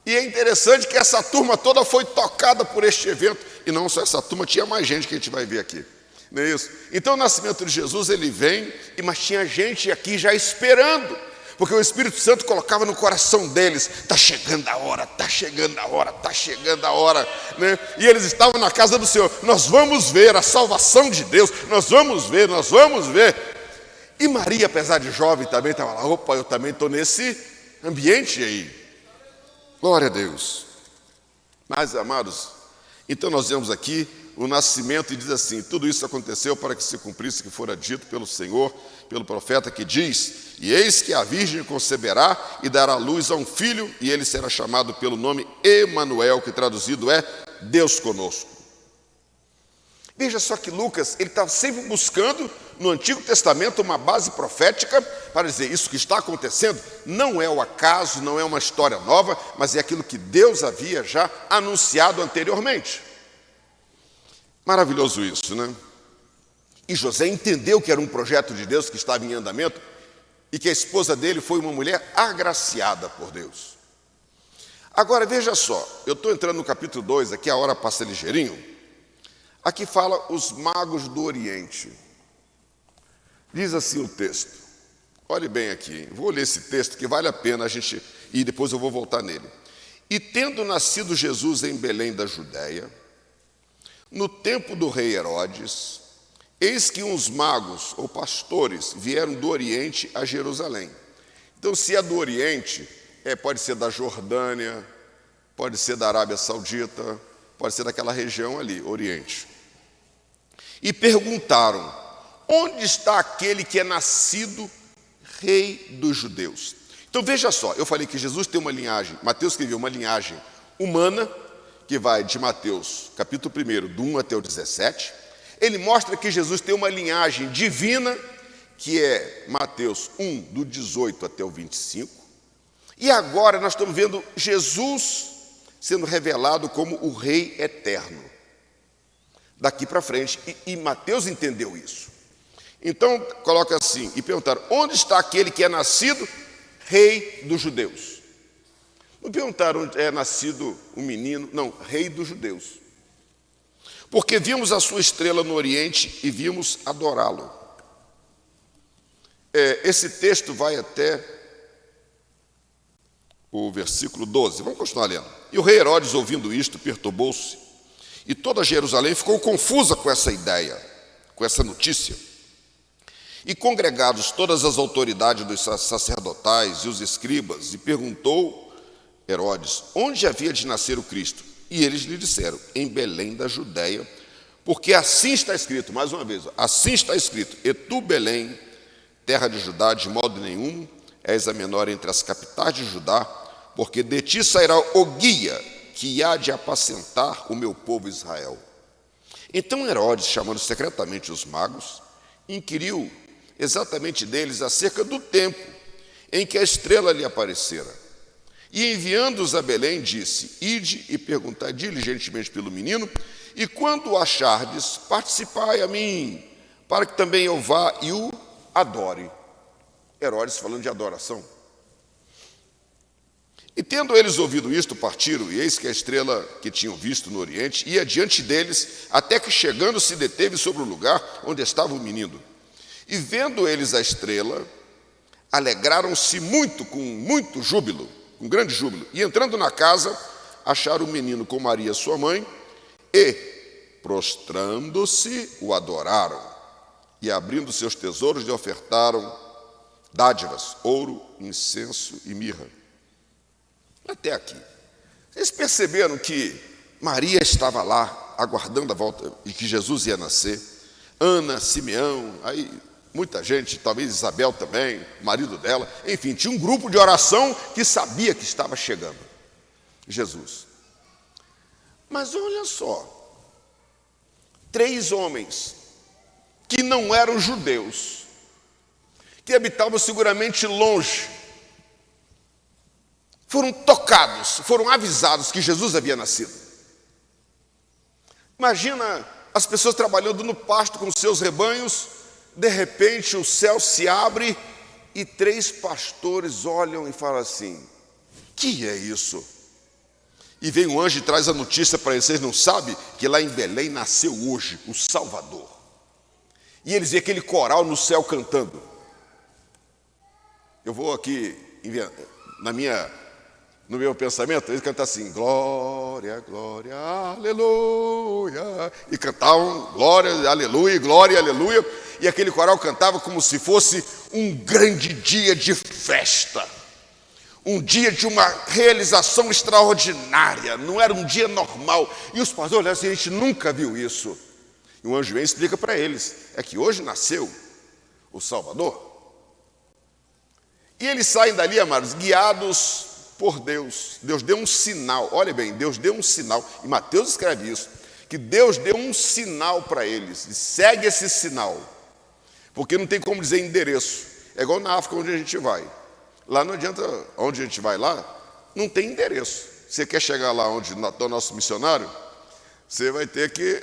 E é interessante que essa turma toda foi tocada por este evento. E não só essa turma, tinha mais gente que a gente vai ver aqui. Não é isso? Então o nascimento de Jesus, ele vem, mas tinha gente aqui já esperando. Porque o Espírito Santo colocava no coração deles, está chegando a hora, está chegando a hora, está chegando a hora, né? E eles estavam na casa do Senhor, nós vamos ver a salvação de Deus, nós vamos ver. E Maria, apesar de jovem, também estava lá, opa, eu também estou nesse ambiente aí. Glória a Deus. Mas, amados, então nós vemos aqui o nascimento e diz assim, tudo isso aconteceu para que se cumprisse o que fora dito pelo Senhor, pelo profeta que diz, e eis que a virgem conceberá e dará luz a um filho, e ele será chamado pelo nome Emanuel, que traduzido é Deus conosco. Veja só que Lucas, ele está sempre buscando no Antigo Testamento uma base profética para dizer, isso que está acontecendo não é o acaso, não é uma história nova, mas é aquilo que Deus havia já anunciado anteriormente. Maravilhoso isso, né? E José entendeu que era um projeto de Deus que estava em andamento e que a esposa dele foi uma mulher agraciada por Deus. Agora, veja só, eu estou entrando no capítulo 2, aqui a hora passa ligeirinho. Aqui fala os magos do Oriente. Diz assim o texto. Olhe bem aqui, vou ler esse texto que vale a pena a gente, e depois eu vou voltar nele. E tendo nascido Jesus em Belém da Judéia, no tempo do rei Herodes, eis que uns magos ou pastores vieram do Oriente a Jerusalém. Então, se é do Oriente, pode ser da Jordânia, pode ser da Arábia Saudita, pode ser daquela região ali, Oriente. E perguntaram, onde está aquele que é nascido rei dos judeus? Então, veja só, eu falei que Jesus tem uma linhagem, Mateus escreveu uma linhagem humana, que vai de Mateus, capítulo 1, do 1 até o 17, ele mostra que Jesus tem uma linhagem divina, que é Mateus 1, do 18 até o 25, e agora nós estamos vendo Jesus sendo revelado como o Rei eterno, daqui para frente, e Mateus entendeu isso. Então, coloca assim, e perguntaram, onde está aquele que é nascido Rei dos judeus? Não perguntaram onde é nascido o menino, não, Rei dos judeus. Porque vimos a sua estrela no Oriente e vimos adorá-lo. Esse texto vai até o versículo 12. Vamos continuar lendo. E o rei Herodes, ouvindo isto, perturbou-se E toda Jerusalém ficou confusa com essa ideia, com essa notícia. E congregados todas as autoridades dos sacerdotais e os escribas, e perguntou Herodes onde havia de nascer o Cristo. E eles lhe disseram, em Belém da Judéia, porque assim está escrito, mais uma vez, assim está escrito, e tu, Belém, terra de Judá, de modo nenhum és a menor entre as capitais de Judá, porque de ti sairá o guia que há de apacentar o meu povo Israel. Então Herodes, chamando secretamente os magos, inquiriu exatamente deles acerca do tempo em que a estrela lhe aparecera. E enviando-os a Belém, disse, ide e perguntai diligentemente pelo menino, e quando o achardes, participai a mim, para que também eu vá e o adore. Herodes falando de adoração. E tendo eles ouvido isto, partiram, e eis que a estrela que tinham visto no oriente ia diante deles, até que chegando se deteve sobre o lugar onde estava o menino. E vendo eles a estrela, alegraram-se muito, com muito júbilo, com grande júbilo. E entrando na casa, acharam o menino com Maria, sua mãe, e, prostrando-se, o adoraram. E abrindo seus tesouros, lhe ofertaram dádivas, ouro, incenso e mirra. Até aqui. Vocês perceberam que Maria estava lá, aguardando a volta, e que Jesus ia nascer? Ana, Simeão, aí muita gente, talvez Isabel também, marido dela, enfim, tinha um grupo de oração que sabia que estava chegando Jesus. Mas olha só, 3 homens que não eram judeus, que habitavam seguramente longe, foram tocados, foram avisados que Jesus havia nascido. Imagina as pessoas trabalhando no pasto com seus rebanhos, de repente o céu se abre e 3 pastores olham e falam assim, que é isso? E vem um anjo e traz a notícia para eles, vocês não sabem que lá em Belém nasceu hoje o Salvador. E eles veem aquele coral no céu cantando. Eu vou aqui, no meu pensamento, eles cantam assim, glória, glória, aleluia. E cantavam glória, aleluia, glória, aleluia. E aquele coral cantava como se fosse um grande dia de festa. Um dia de uma realização extraordinária. Não era um dia normal. E os pastores olharam assim, a gente nunca viu isso. E o anjo vem e explica para eles, é que hoje nasceu o Salvador. E eles saem dali, amados, guiados por Deus. Deus deu um sinal, olha bem, Deus deu um sinal, e Mateus escreve isso, que Deus deu um sinal para eles, e segue esse sinal, porque não tem como dizer endereço, é igual na África onde a gente vai, lá não adianta, onde a gente vai lá, não tem endereço, você quer chegar lá onde está o nosso missionário, você vai ter que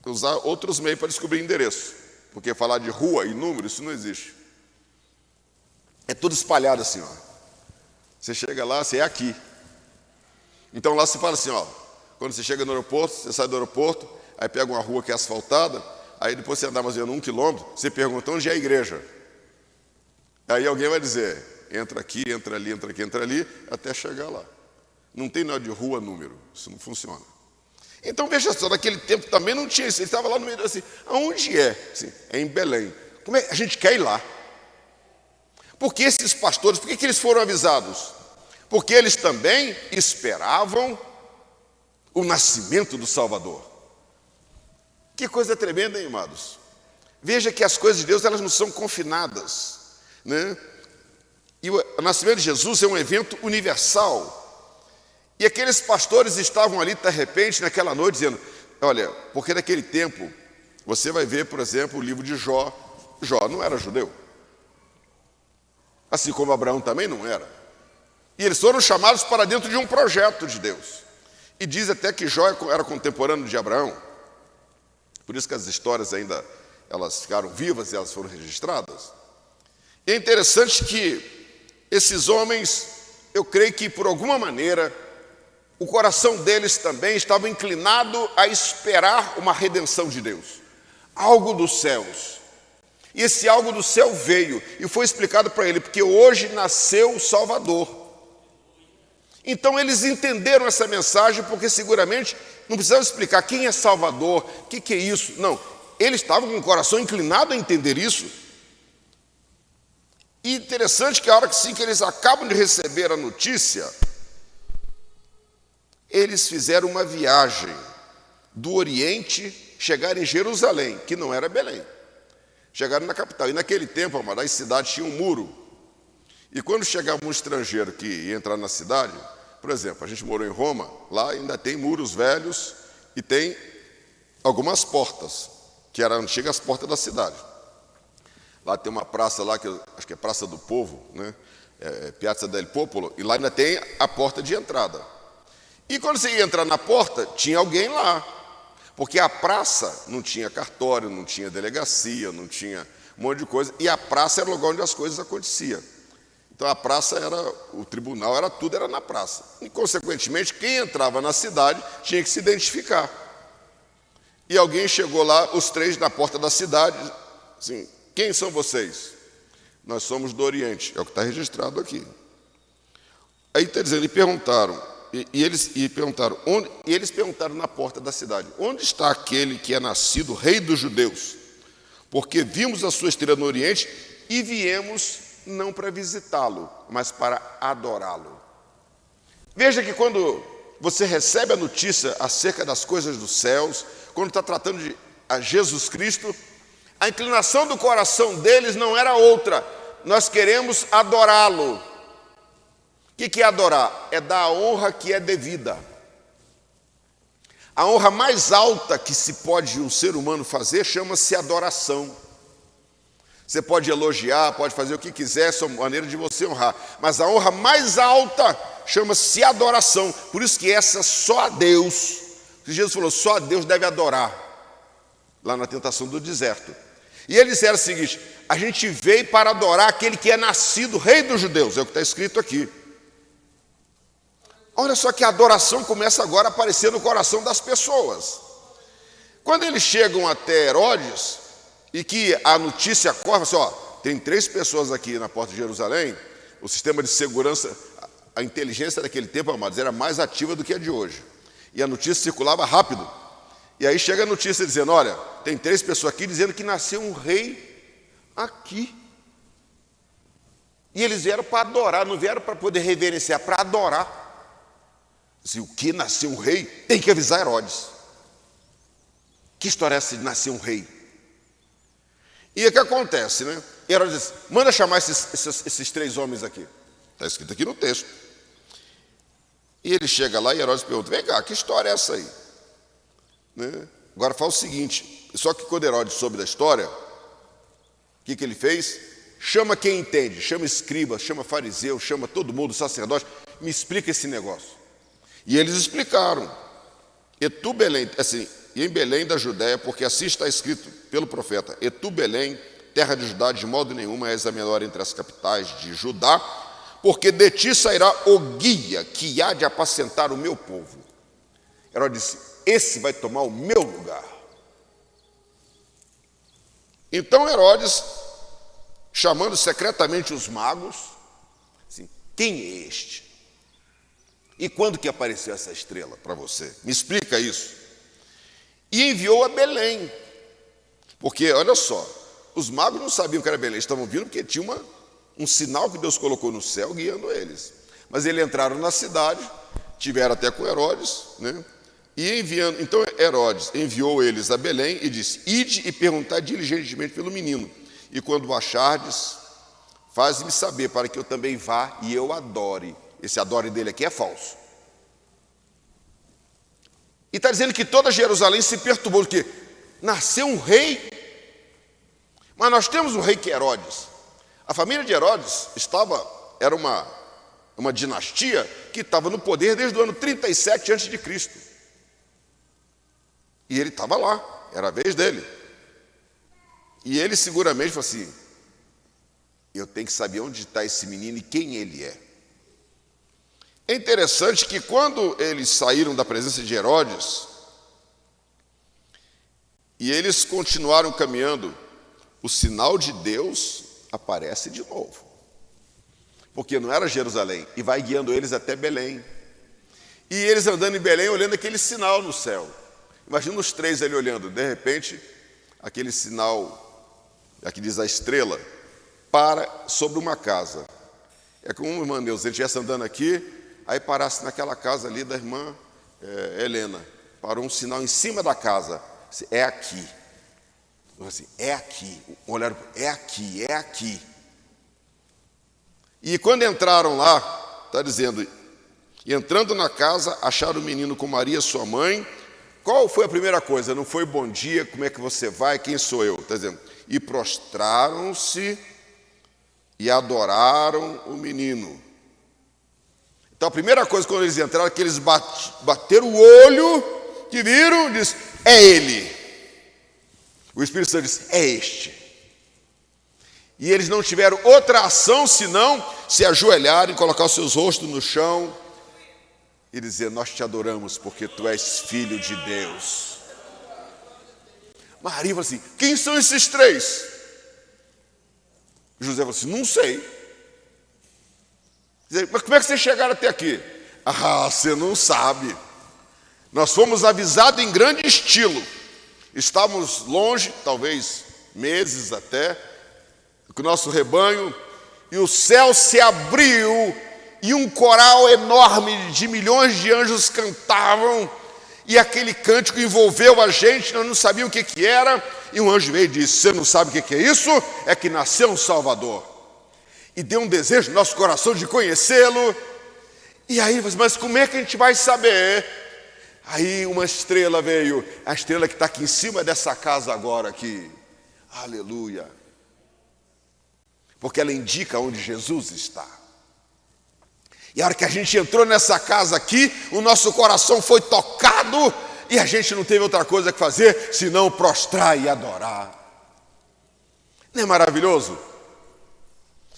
usar outros meios para descobrir endereço, porque falar de rua e número, isso não existe, é tudo espalhado assim, ó. Você chega lá, você é aqui. Então lá você fala assim, ó, quando você chega no aeroporto, você sai do aeroporto, aí pega uma rua que é asfaltada, aí depois você anda mais ou menos 1 quilômetro, você pergunta onde é a igreja. Aí alguém vai dizer, entra aqui, entra ali, entra aqui, entra ali, até chegar lá. Não tem nada de rua, número, isso não funciona. Então veja só, naquele tempo também não tinha isso, ele estava lá no meio assim, aonde é? Assim, é em Belém. Como é? A gente quer ir lá. Porque esses pastores, por que eles foram avisados? Porque eles também esperavam o nascimento do Salvador. Que coisa tremenda, hein, amados? Veja que as coisas de Deus, elas não são confinadas, né? E o nascimento de Jesus é um evento universal. E aqueles pastores estavam ali, de repente, naquela noite, dizendo, olha, porque naquele tempo, você vai ver, por exemplo, o livro de Jó. Jó não era judeu. Assim como Abraão também não era. E eles foram chamados para dentro de um projeto de Deus. E diz até que Jó era contemporâneo de Abraão. Por isso que as histórias ainda, elas ficaram vivas e elas foram registradas. E é interessante que esses homens, eu creio que por alguma maneira, o coração deles também estava inclinado a esperar uma redenção de Deus. Algo dos céus. E esse algo do céu veio e foi explicado para ele, porque hoje nasceu o Salvador. Então eles entenderam essa mensagem, porque seguramente não precisavam explicar quem é Salvador, o que é isso. Não, eles estavam com o coração inclinado a entender isso. E interessante que a hora que eles acabam de receber a notícia, eles fizeram uma viagem do Oriente, chegaram em Jerusalém, que não era Belém. Chegaram na capital. E naquele tempo, amado, as cidades tinham um muro. E quando chegava um estrangeiro que ia entrar na cidade, por exemplo, a gente morou em Roma, lá ainda tem muros velhos e tem algumas portas, que eram antigas portas da cidade. Lá tem uma praça lá, que eu acho que é Praça do Povo, né? Piazza del Popolo, e lá ainda tem a porta de entrada. E quando você ia entrar na porta, tinha alguém lá, porque a praça não tinha cartório, não tinha delegacia, não tinha um monte de coisa, e a praça era o lugar onde as coisas aconteciam. Então a praça era, o tribunal era tudo, era na praça. E consequentemente, quem entrava na cidade tinha que se identificar. E alguém chegou lá, os três na porta da cidade, assim, quem são vocês? Nós somos do Oriente, é o que está registrado aqui. Aí está dizendo, eles perguntaram na porta da cidade, onde está aquele que é nascido rei dos judeus? Porque vimos a sua estrela no Oriente e viemos não para visitá-lo, mas para adorá-lo. Veja que quando você recebe a notícia acerca das coisas dos céus, quando está tratando de Jesus Cristo, a inclinação do coração deles não era outra. Nós queremos adorá-lo. O que é adorar? É dar a honra que é devida. A honra mais alta que se pode um ser humano fazer chama-se adoração. Você pode elogiar, pode fazer o que quiser, é sua maneira de você honrar. Mas a honra mais alta chama-se adoração. Por isso que essa só a Deus, que Jesus falou, só a Deus deve adorar, lá na tentação do deserto. E eles disseram o seguinte, a gente veio para adorar aquele que é nascido rei dos judeus, é o que está escrito aqui. Olha só que a adoração começa agora a aparecer no coração das pessoas. Quando eles chegam até Herodes, e que a notícia corre, assim, ó, tem 3 pessoas aqui na porta de Jerusalém, o sistema de segurança, a inteligência daquele tempo, amados, era mais ativa do que a de hoje. E a notícia circulava rápido. E aí chega a notícia dizendo, olha, tem 3 pessoas aqui dizendo que nasceu um rei aqui. E eles vieram para adorar, não vieram para poder reverenciar, para adorar. Se o que nasceu um rei, tem que avisar Herodes. Que história é essa de nascer um rei? E o que acontece, né? Herodes diz, manda chamar esses 3 homens aqui. Está escrito aqui no texto. E ele chega lá e Herodes pergunta, vem cá, que história é essa aí? Né? Agora fala o seguinte, só que quando Herodes soube da história, o que ele fez? Chama quem entende, chama escriba, chama fariseu, chama todo mundo, sacerdote, me explica esse negócio. E eles explicaram. E tu, Belém, assim, e em Belém da Judéia, porque assim está escrito pelo profeta, e tu, Belém, terra de Judá, de modo nenhum és a menor entre as capitais de Judá, porque de ti sairá o guia que há de apacentar o meu povo. Herodes disse, esse vai tomar o meu lugar. Então Herodes, chamando secretamente os magos, assim, quem é este? E quando que apareceu essa estrela para você? Me explica isso. E enviou a Belém. Porque, olha só, os magos não sabiam que era Belém, estavam vindo porque tinha um sinal que Deus colocou no céu guiando eles. Mas eles entraram na cidade, tiveram até com Herodes, né? E enviando, então Herodes enviou eles a Belém e disse, ide e perguntai diligentemente pelo menino, e quando o achardes, faz-me saber para que eu também vá e eu adore. Esse adore dele aqui é falso. E está dizendo que toda Jerusalém se perturbou, porque nasceu um rei, mas nós temos um rei que é Herodes. A família de Herodes era uma dinastia que estava no poder desde o ano 37 a.C. E ele estava lá, era a vez dele. E ele seguramente falou assim, eu tenho que saber onde está esse menino e quem ele é. É interessante que quando eles saíram da presença de Herodes, e eles continuaram caminhando, o sinal de Deus aparece de novo. porque não era Jerusalém, e vai guiando eles até Belém. E eles andando em Belém, olhando aquele sinal no céu. Imagina os três ali olhando, de repente, aquele sinal, aqui diz a estrela, para sobre uma casa. É como, irmã Neuza, se ele estivesse andando aqui, aí parasse naquela casa ali da irmã Helena, parou um sinal em cima da casa, é aqui. Assim, é aqui, olharam, é aqui, é aqui. E quando entraram lá, está dizendo, e entrando na casa, acharam o menino com Maria, sua mãe. Qual foi a primeira coisa? Não foi bom dia, como é que você vai, quem sou eu? Está dizendo, e prostraram-se e adoraram o menino. Então a primeira coisa quando eles entraram, que eles bateram o olho, que viram, diz, é ele. O Espírito Santo disse, é este. E eles não tiveram outra ação senão se ajoelharem, colocar os seus rostos no chão e dizer, nós te adoramos porque tu és filho de Deus. Maria falou assim, quem são esses três? José falou assim, não sei. Mas como é que vocês chegaram até aqui? Ah, você não sabe. Nós fomos avisados em grande estilo. Estávamos longe, talvez meses até, com o nosso rebanho, e o céu se abriu, e um coral enorme de milhões de anjos cantavam, e aquele cântico envolveu a gente, nós não sabíamos o que era, e um anjo veio e disse, você não sabe o que é isso? É que nasceu um Salvador. E deu um desejo no nosso coração de conhecê-lo. E aí, mas como é que a gente vai saber? Aí uma estrela veio, a estrela que está aqui em cima dessa casa agora aqui. Aleluia. Porque ela indica onde Jesus está. E a hora que a gente entrou nessa casa aqui, o nosso coração foi tocado e a gente não teve outra coisa que fazer senão prostrar e adorar. Não é maravilhoso?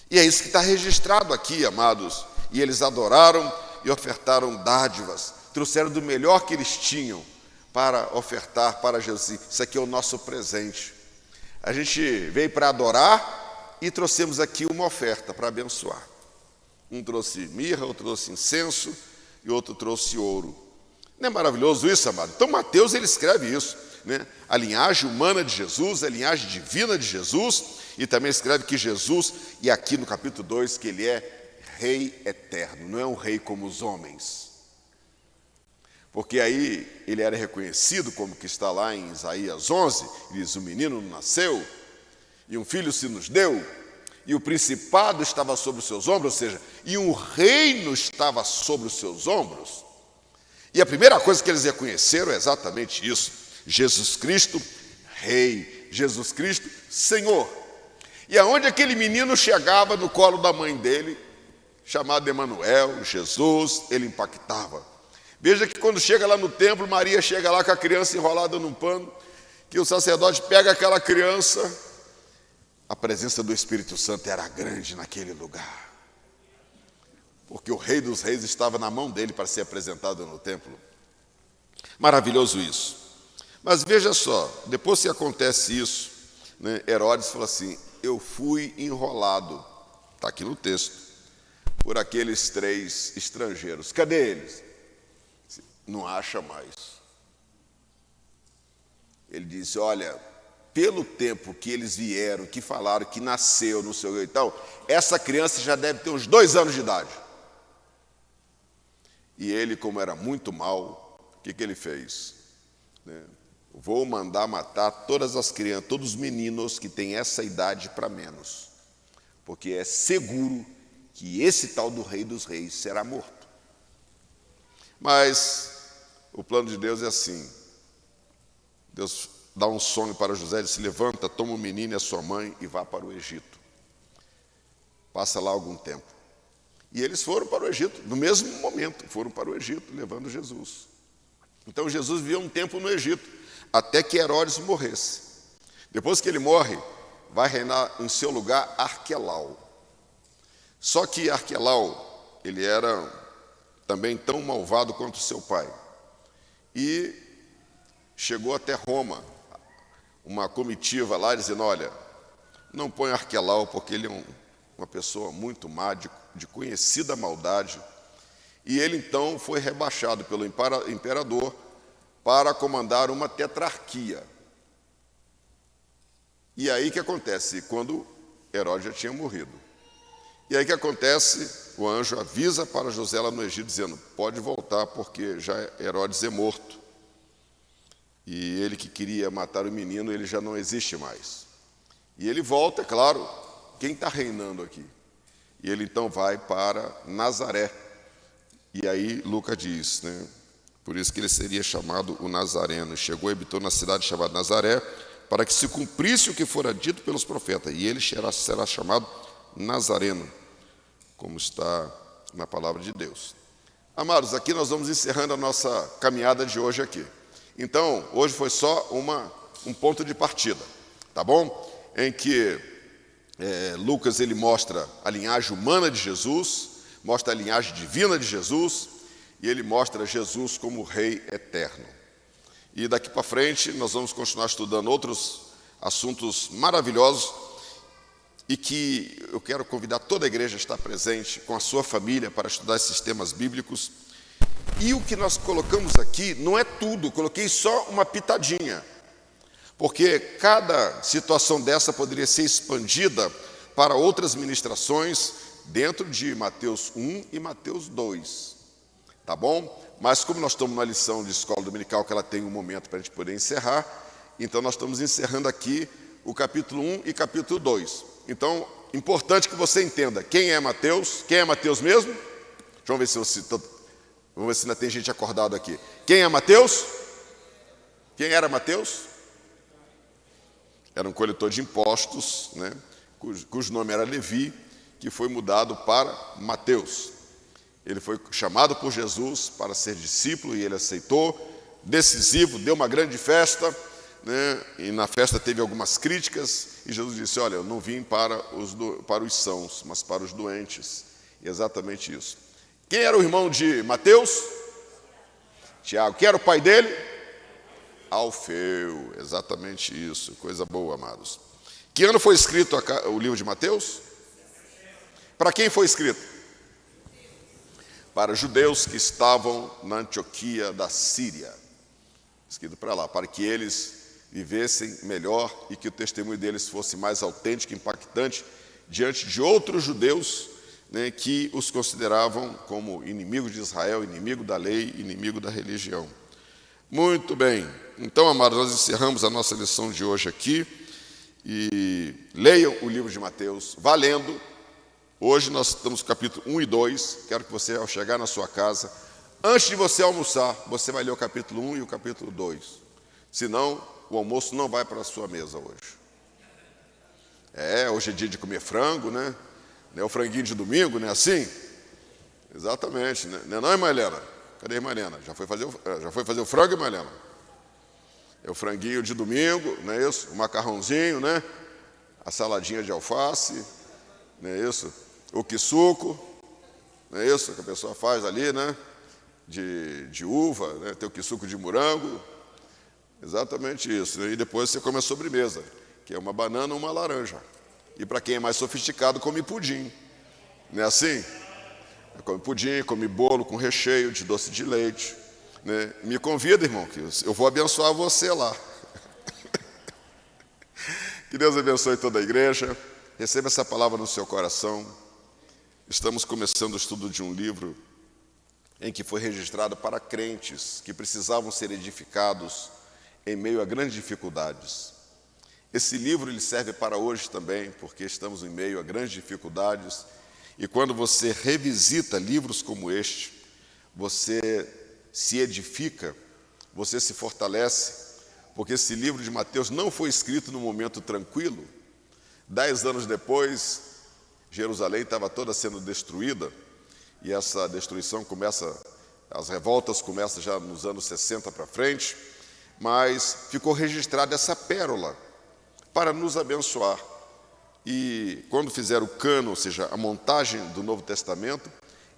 E é isso que está registrado aqui, amados. E eles adoraram e ofertaram dádivas. Trouxeram do melhor que eles tinham para ofertar para Jesus. Isso aqui é o nosso presente. A gente veio para adorar e trouxemos aqui uma oferta para abençoar. Um trouxe mirra, outro trouxe incenso e outro trouxe ouro. Não é maravilhoso isso, amado? Então Mateus ele escreve isso, né? A linhagem humana de Jesus, a linhagem divina de Jesus, e também escreve que Jesus, e aqui no capítulo 2, que ele é rei eterno, não é um rei como os homens. Porque aí ele era reconhecido como que está lá em Isaías 11, diz, o menino nasceu, e um filho se nos deu, e o principado estava sobre os seus ombros, ou seja, e um reino estava sobre os seus ombros. E a primeira coisa que eles reconheceram é exatamente isso, Jesus Cristo, Rei, Jesus Cristo, Senhor. E aonde aquele menino chegava no colo da mãe dele, chamado Emanuel, Jesus, ele impactava. Veja que quando chega lá no templo, Maria chega lá com a criança enrolada num pano, que o sacerdote pega aquela criança, a presença do Espírito Santo era grande naquele lugar. Porque o Rei dos Reis estava na mão dele para ser apresentado no templo. Maravilhoso isso. Mas veja só, depois que acontece isso, né, Herodes falou assim, eu fui enrolado, está aqui no texto, por aqueles três estrangeiros. Cadê eles? Não acha mais. Ele disse, olha, pelo tempo que eles vieram, que falaram que nasceu, não sei o que e tal, essa criança já deve ter uns 2 anos de idade. E ele, como era muito mau, o que ele fez? Vou mandar matar todas as crianças, todos os meninos que têm essa idade para menos, porque é seguro que esse tal do Rei dos Reis será morto. Mas o plano de Deus é assim. Deus dá um sonho para José, ele se levanta, toma o menino e a sua mãe e vá para o Egito. Passa lá algum tempo. E eles foram para o Egito, no mesmo momento, foram para o Egito, levando Jesus. Então Jesus viveu um tempo no Egito, até que Herodes morresse. Depois que ele morre, vai reinar em seu lugar Arquelau. Só que Arquelau, ele era também tão malvado quanto seu pai. E chegou até Roma, uma comitiva lá, dizendo, olha, não põe Arquelau, porque ele é uma pessoa muito mágico, de conhecida maldade, e ele então foi rebaixado pelo imperador para comandar uma tetrarquia. E aí que acontece? Quando Herodes já tinha morrido. E aí que acontece? O anjo avisa para José lá no Egito, dizendo, pode voltar porque já Herodes é morto. E ele que queria matar o menino, ele já não existe mais. E ele volta, é claro, quem está reinando aqui? E ele então vai para Nazaré. E aí Lucas diz, né? Por isso que ele seria chamado o Nazareno. Chegou e habitou na cidade chamada Nazaré, para que se cumprisse o que fora dito pelos profetas. E ele será chamado Nazareno, como está na palavra de Deus. Amados, aqui nós vamos encerrando a nossa caminhada de hoje aqui. Então, hoje foi só um ponto de partida, tá bom? Em que Lucas ele mostra a linhagem humana de Jesus, mostra a linhagem divina de Jesus, e ele mostra Jesus como Rei eterno. E daqui para frente nós vamos continuar estudando outros assuntos maravilhosos, e que eu quero convidar toda a igreja a estar presente com a sua família para estudar esses temas bíblicos. E o que nós colocamos aqui não é tudo, coloquei só uma pitadinha, porque cada situação dessa poderia ser expandida para outras ministrações dentro de Mateus 1 e Mateus 2, tá bom? Mas como nós estamos numa lição de escola dominical que ela tem um momento para a gente poder encerrar, então nós estamos encerrando aqui o capítulo 1 e capítulo 2. Então, importante que você entenda quem é Mateus mesmo? Vamos ver se ainda tem gente acordado aqui. Quem é Mateus? Quem era Mateus? Era um coletor de impostos, né? Cujo nome era Levi, que foi mudado para Mateus. Ele foi chamado por Jesus para ser discípulo e ele aceitou, decisivo, deu uma grande festa, né? E na festa teve algumas críticas, e Jesus disse, olha, eu não vim para os sãos, mas para os doentes. E é exatamente isso. Quem era o irmão de Mateus? Tiago. Quem era o pai dele? Alfeu, exatamente isso, coisa boa, amados. Que ano foi escrito o livro de Mateus? Para quem foi escrito? Para judeus que estavam na Antioquia da Síria. Escrito para lá, para que eles vivessem melhor e que o testemunho deles fosse mais autêntico e impactante diante de outros judeus, né, que os consideravam como inimigo de Israel, inimigo da lei, inimigo da religião. Muito bem. Então, amados, nós encerramos a nossa lição de hoje aqui. E leiam o livro de Mateus, valendo. Hoje nós estamos no capítulo 1 e 2. Quero que você, ao chegar na sua casa, antes de você almoçar, você vai ler o capítulo 1 e o capítulo 2. Senão, o almoço não vai para a sua mesa hoje. Hoje é dia de comer frango, né? Não é o franguinho de domingo, não é assim? Exatamente, né? Não é não, irmã Helena? Cadê a irmã Helena? Já foi fazer o frango, irmã Helena? É o franguinho de domingo, não é isso? O macarrãozinho, né? A saladinha de alface, não é isso? O quissuco, não é isso que a pessoa faz ali, né? De uva, né? Tem o quissuco de morango. Exatamente isso. E depois você come a sobremesa, que é uma banana ou uma laranja. E para quem é mais sofisticado, come pudim. Não é assim? Come pudim, come bolo com recheio de doce de leite. Né? Me convida, irmão, que eu vou abençoar você lá. Que Deus abençoe toda a igreja. Receba essa palavra no seu coração. Estamos começando o estudo de um livro em que foi registrado para crentes que precisavam ser edificados em meio a grandes dificuldades. Esse livro ele serve para hoje também, porque estamos em meio a grandes dificuldades. E quando você revisita livros como este, você se edifica, você se fortalece, porque esse livro de Mateus não foi escrito num momento tranquilo. 10 anos depois, Jerusalém estava toda sendo destruída, e essa destruição as revoltas começam já nos anos 60 para frente, mas ficou registrada essa pérola para nos abençoar. E quando fizeram o cânon, ou seja, a montagem do Novo Testamento,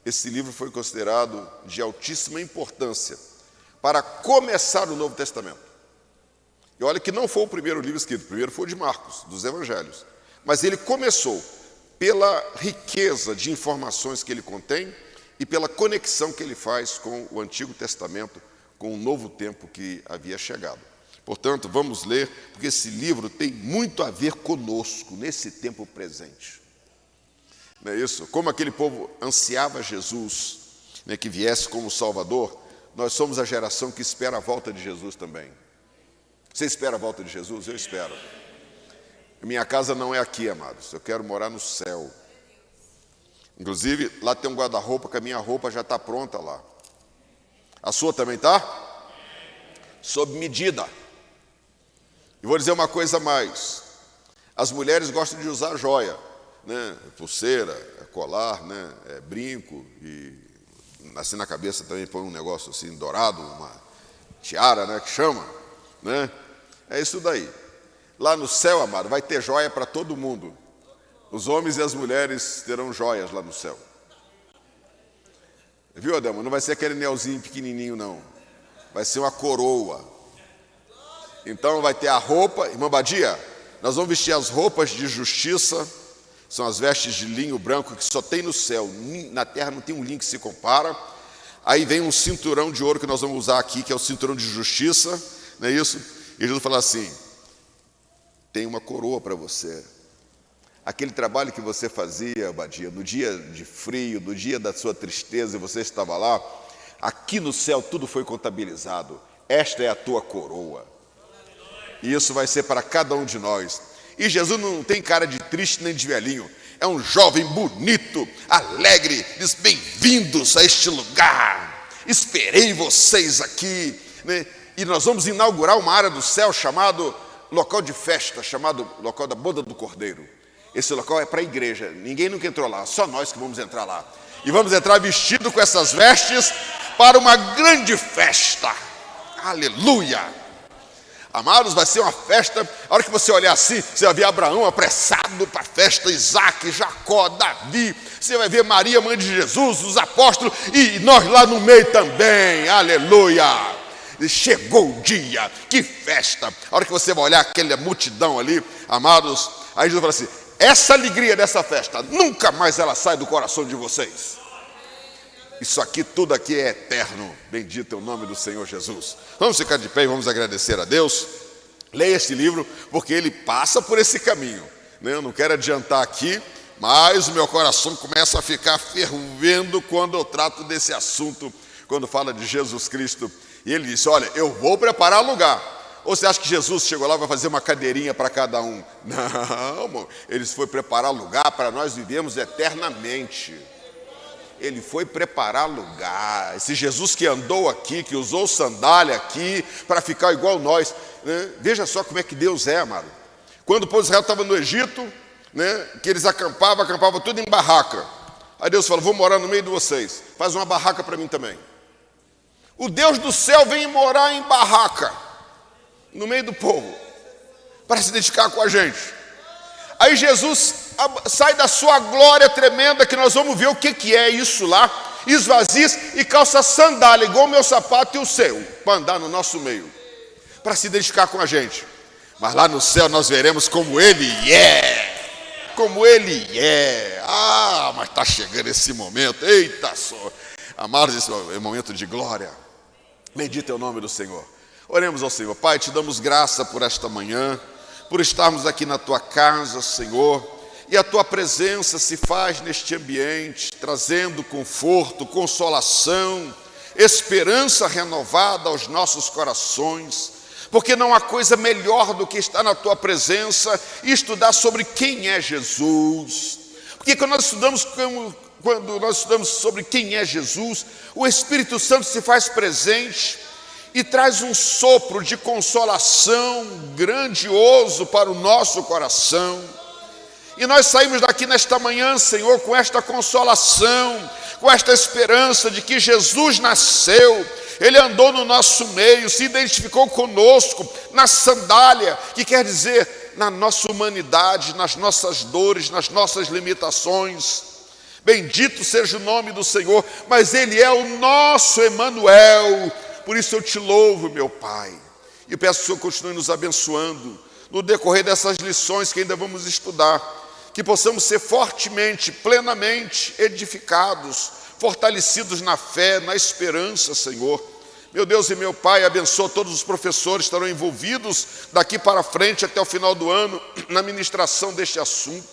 esse livro foi considerado de altíssima importância para começar o Novo Testamento. E olha que não foi o primeiro livro escrito, o primeiro foi o de Marcos, dos Evangelhos. Mas ele começou. pela riqueza de informações que ele contém e pela conexão que ele faz com o Antigo Testamento, com o novo tempo que havia chegado. Portanto, vamos ler, porque esse livro tem muito a ver conosco, nesse tempo presente. Não é isso? Como aquele povo ansiava Jesus, né, que viesse como Salvador, nós somos a geração que espera a volta de Jesus também. Você espera a volta de Jesus? Eu espero. Minha casa não é aqui, amados. Eu quero morar no céu. Inclusive, lá tem um guarda-roupa, que a minha roupa já está pronta lá. A sua também está? Sob medida. E vou dizer uma coisa a mais. As mulheres gostam de usar joia, né? Pulseira, colar, né? Brinco, e assim na cabeça também põe um negócio assim dourado, uma tiara, né? Que chama, né? É isso daí. Lá no céu, amado, vai ter joia para todo mundo. Os homens e as mulheres terão joias lá no céu. Viu, Adamo? Não vai ser aquele anelzinho pequenininho, não. Vai ser uma coroa. Então vai ter a roupa. Irmã Badia, nós vamos vestir as roupas de justiça. São as vestes de linho branco que só tem no céu. Na terra não tem um linho que se compara. Aí vem um cinturão de ouro que nós vamos usar aqui, que é o cinturão de justiça. Não é isso? E Jesus fala assim: tem uma coroa para você. Aquele trabalho que você fazia, Badia, no dia de frio, no dia da sua tristeza, e você estava lá, aqui no céu tudo foi contabilizado. Esta é a tua coroa. E isso vai ser para cada um de nós. E Jesus não tem cara de triste nem de velhinho. É um jovem bonito, alegre, diz: bem-vindos a este lugar. Esperei vocês aqui, né? E nós vamos inaugurar uma área do céu chamado local de festa, chamado local da boda do Cordeiro. Esse local é para a igreja, ninguém nunca entrou lá, só nós que vamos entrar lá. E vamos entrar vestido com essas vestes para uma grande festa. Aleluia! Amados, vai ser uma festa. A hora que você olhar assim, você vai ver Abraão apressado para a festa, Isaac, Jacó, Davi. Você vai ver Maria, mãe de Jesus, os apóstolos, e nós lá no meio também. Aleluia! Chegou o dia, que festa. A hora que você vai olhar aquela multidão ali, amados, aí Jesus fala assim: essa alegria dessa festa, nunca mais ela sai do coração de vocês. Isso aqui, tudo aqui é eterno. Bendito é o nome do Senhor Jesus. Vamos ficar de pé e vamos agradecer a Deus. Leia este livro, porque ele passa por esse caminho, né? Eu não quero adiantar aqui, mas o meu coração começa a ficar fervendo quando eu trato desse assunto, quando fala de Jesus Cristo. E ele disse: olha, eu vou preparar lugar. Ou você acha que Jesus chegou lá e vai fazer uma cadeirinha para cada um? Não, ele foi preparar lugar para nós vivermos eternamente. Ele foi preparar lugar. Esse Jesus que andou aqui, que usou sandália aqui para ficar igual nós, né? Veja só como é que Deus é, amado. Quando o povo de Israel estava no Egito, né, que eles acampavam tudo em barraca. Aí Deus falou: vou morar no meio de vocês, faz uma barraca para mim também. O Deus do céu vem morar em barraca, no meio do povo, para se identificar com a gente. Aí Jesus sai da sua glória tremenda, que nós vamos ver o que é isso lá, esvazia e calça sandália, igual o meu sapato e o seu, para andar no nosso meio, para se identificar com a gente. Mas lá no céu nós veremos como Ele é, como Ele é. Ah, mas está chegando esse momento, eita só, amados, esse é um momento de glória. Bendito é o nome do Senhor. Oremos ao Senhor. Pai, te damos graça por esta manhã, por estarmos aqui na tua casa, Senhor, e a tua presença se faz neste ambiente, trazendo conforto, consolação, esperança renovada aos nossos corações, porque não há coisa melhor do que estar na tua presença e estudar sobre quem é Jesus. Porque quando nós estudamos sobre quem é Jesus, o Espírito Santo se faz presente e traz um sopro de consolação grandioso para o nosso coração. E nós saímos daqui nesta manhã, Senhor, com esta consolação, com esta esperança de que Jesus nasceu, Ele andou no nosso meio, se identificou conosco na sandália, que quer dizer na nossa humanidade, nas nossas dores, nas nossas limitações. Bendito seja o nome do Senhor, mas Ele é o nosso Emanuel. Por isso eu te louvo, meu Pai, e peço que o Senhor continue nos abençoando no decorrer dessas lições que ainda vamos estudar, que possamos ser fortemente, plenamente edificados, fortalecidos na fé, na esperança, Senhor. Meu Deus e meu Pai, abençoa todos os professores que estarão envolvidos daqui para frente até o final do ano na ministração deste assunto.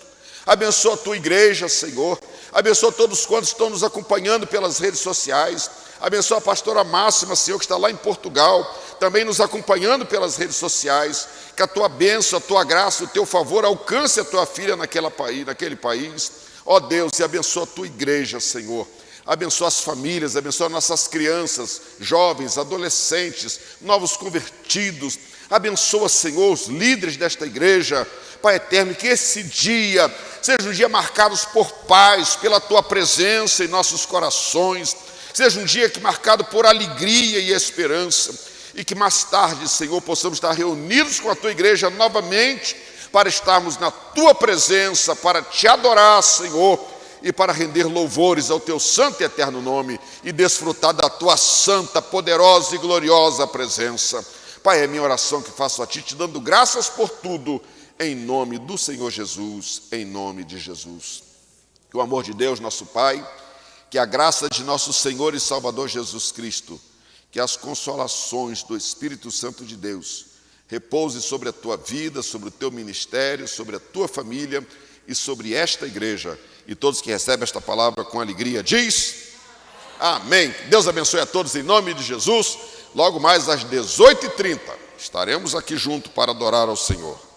Abençoa a tua igreja, Senhor. Abençoa todos quantos estão nos acompanhando pelas redes sociais. Abençoa a pastora Máxima, Senhor, que está lá em Portugal, também nos acompanhando pelas redes sociais. Que a tua bênção, a tua graça, o teu favor alcance a tua filha naquele país. Ó Deus, e abençoa a tua igreja, Senhor. Abençoa as famílias, abençoa nossas crianças, jovens, adolescentes, novos convertidos. Abençoa, Senhor, os líderes desta igreja. Pai eterno, que esse dia seja um dia marcado por paz, pela tua presença em nossos corações. Seja um dia marcado por alegria e esperança. E que mais tarde, Senhor, possamos estar reunidos com a tua igreja novamente, para estarmos na tua presença, para te adorar, Senhor, e para render louvores ao teu santo e eterno nome, e desfrutar da tua santa, poderosa e gloriosa presença. Pai, é minha oração que faço a ti, te dando graças por tudo, em nome do Senhor Jesus, em nome de Jesus. Que o amor de Deus, nosso Pai, que a graça de nosso Senhor e Salvador Jesus Cristo, que as consolações do Espírito Santo de Deus repouse sobre a tua vida, sobre o teu ministério, sobre a tua família e sobre esta igreja. E todos que recebem esta palavra com alegria, diz amém. Deus abençoe a todos em nome de Jesus. Logo mais às 18h30 estaremos aqui juntos para adorar ao Senhor.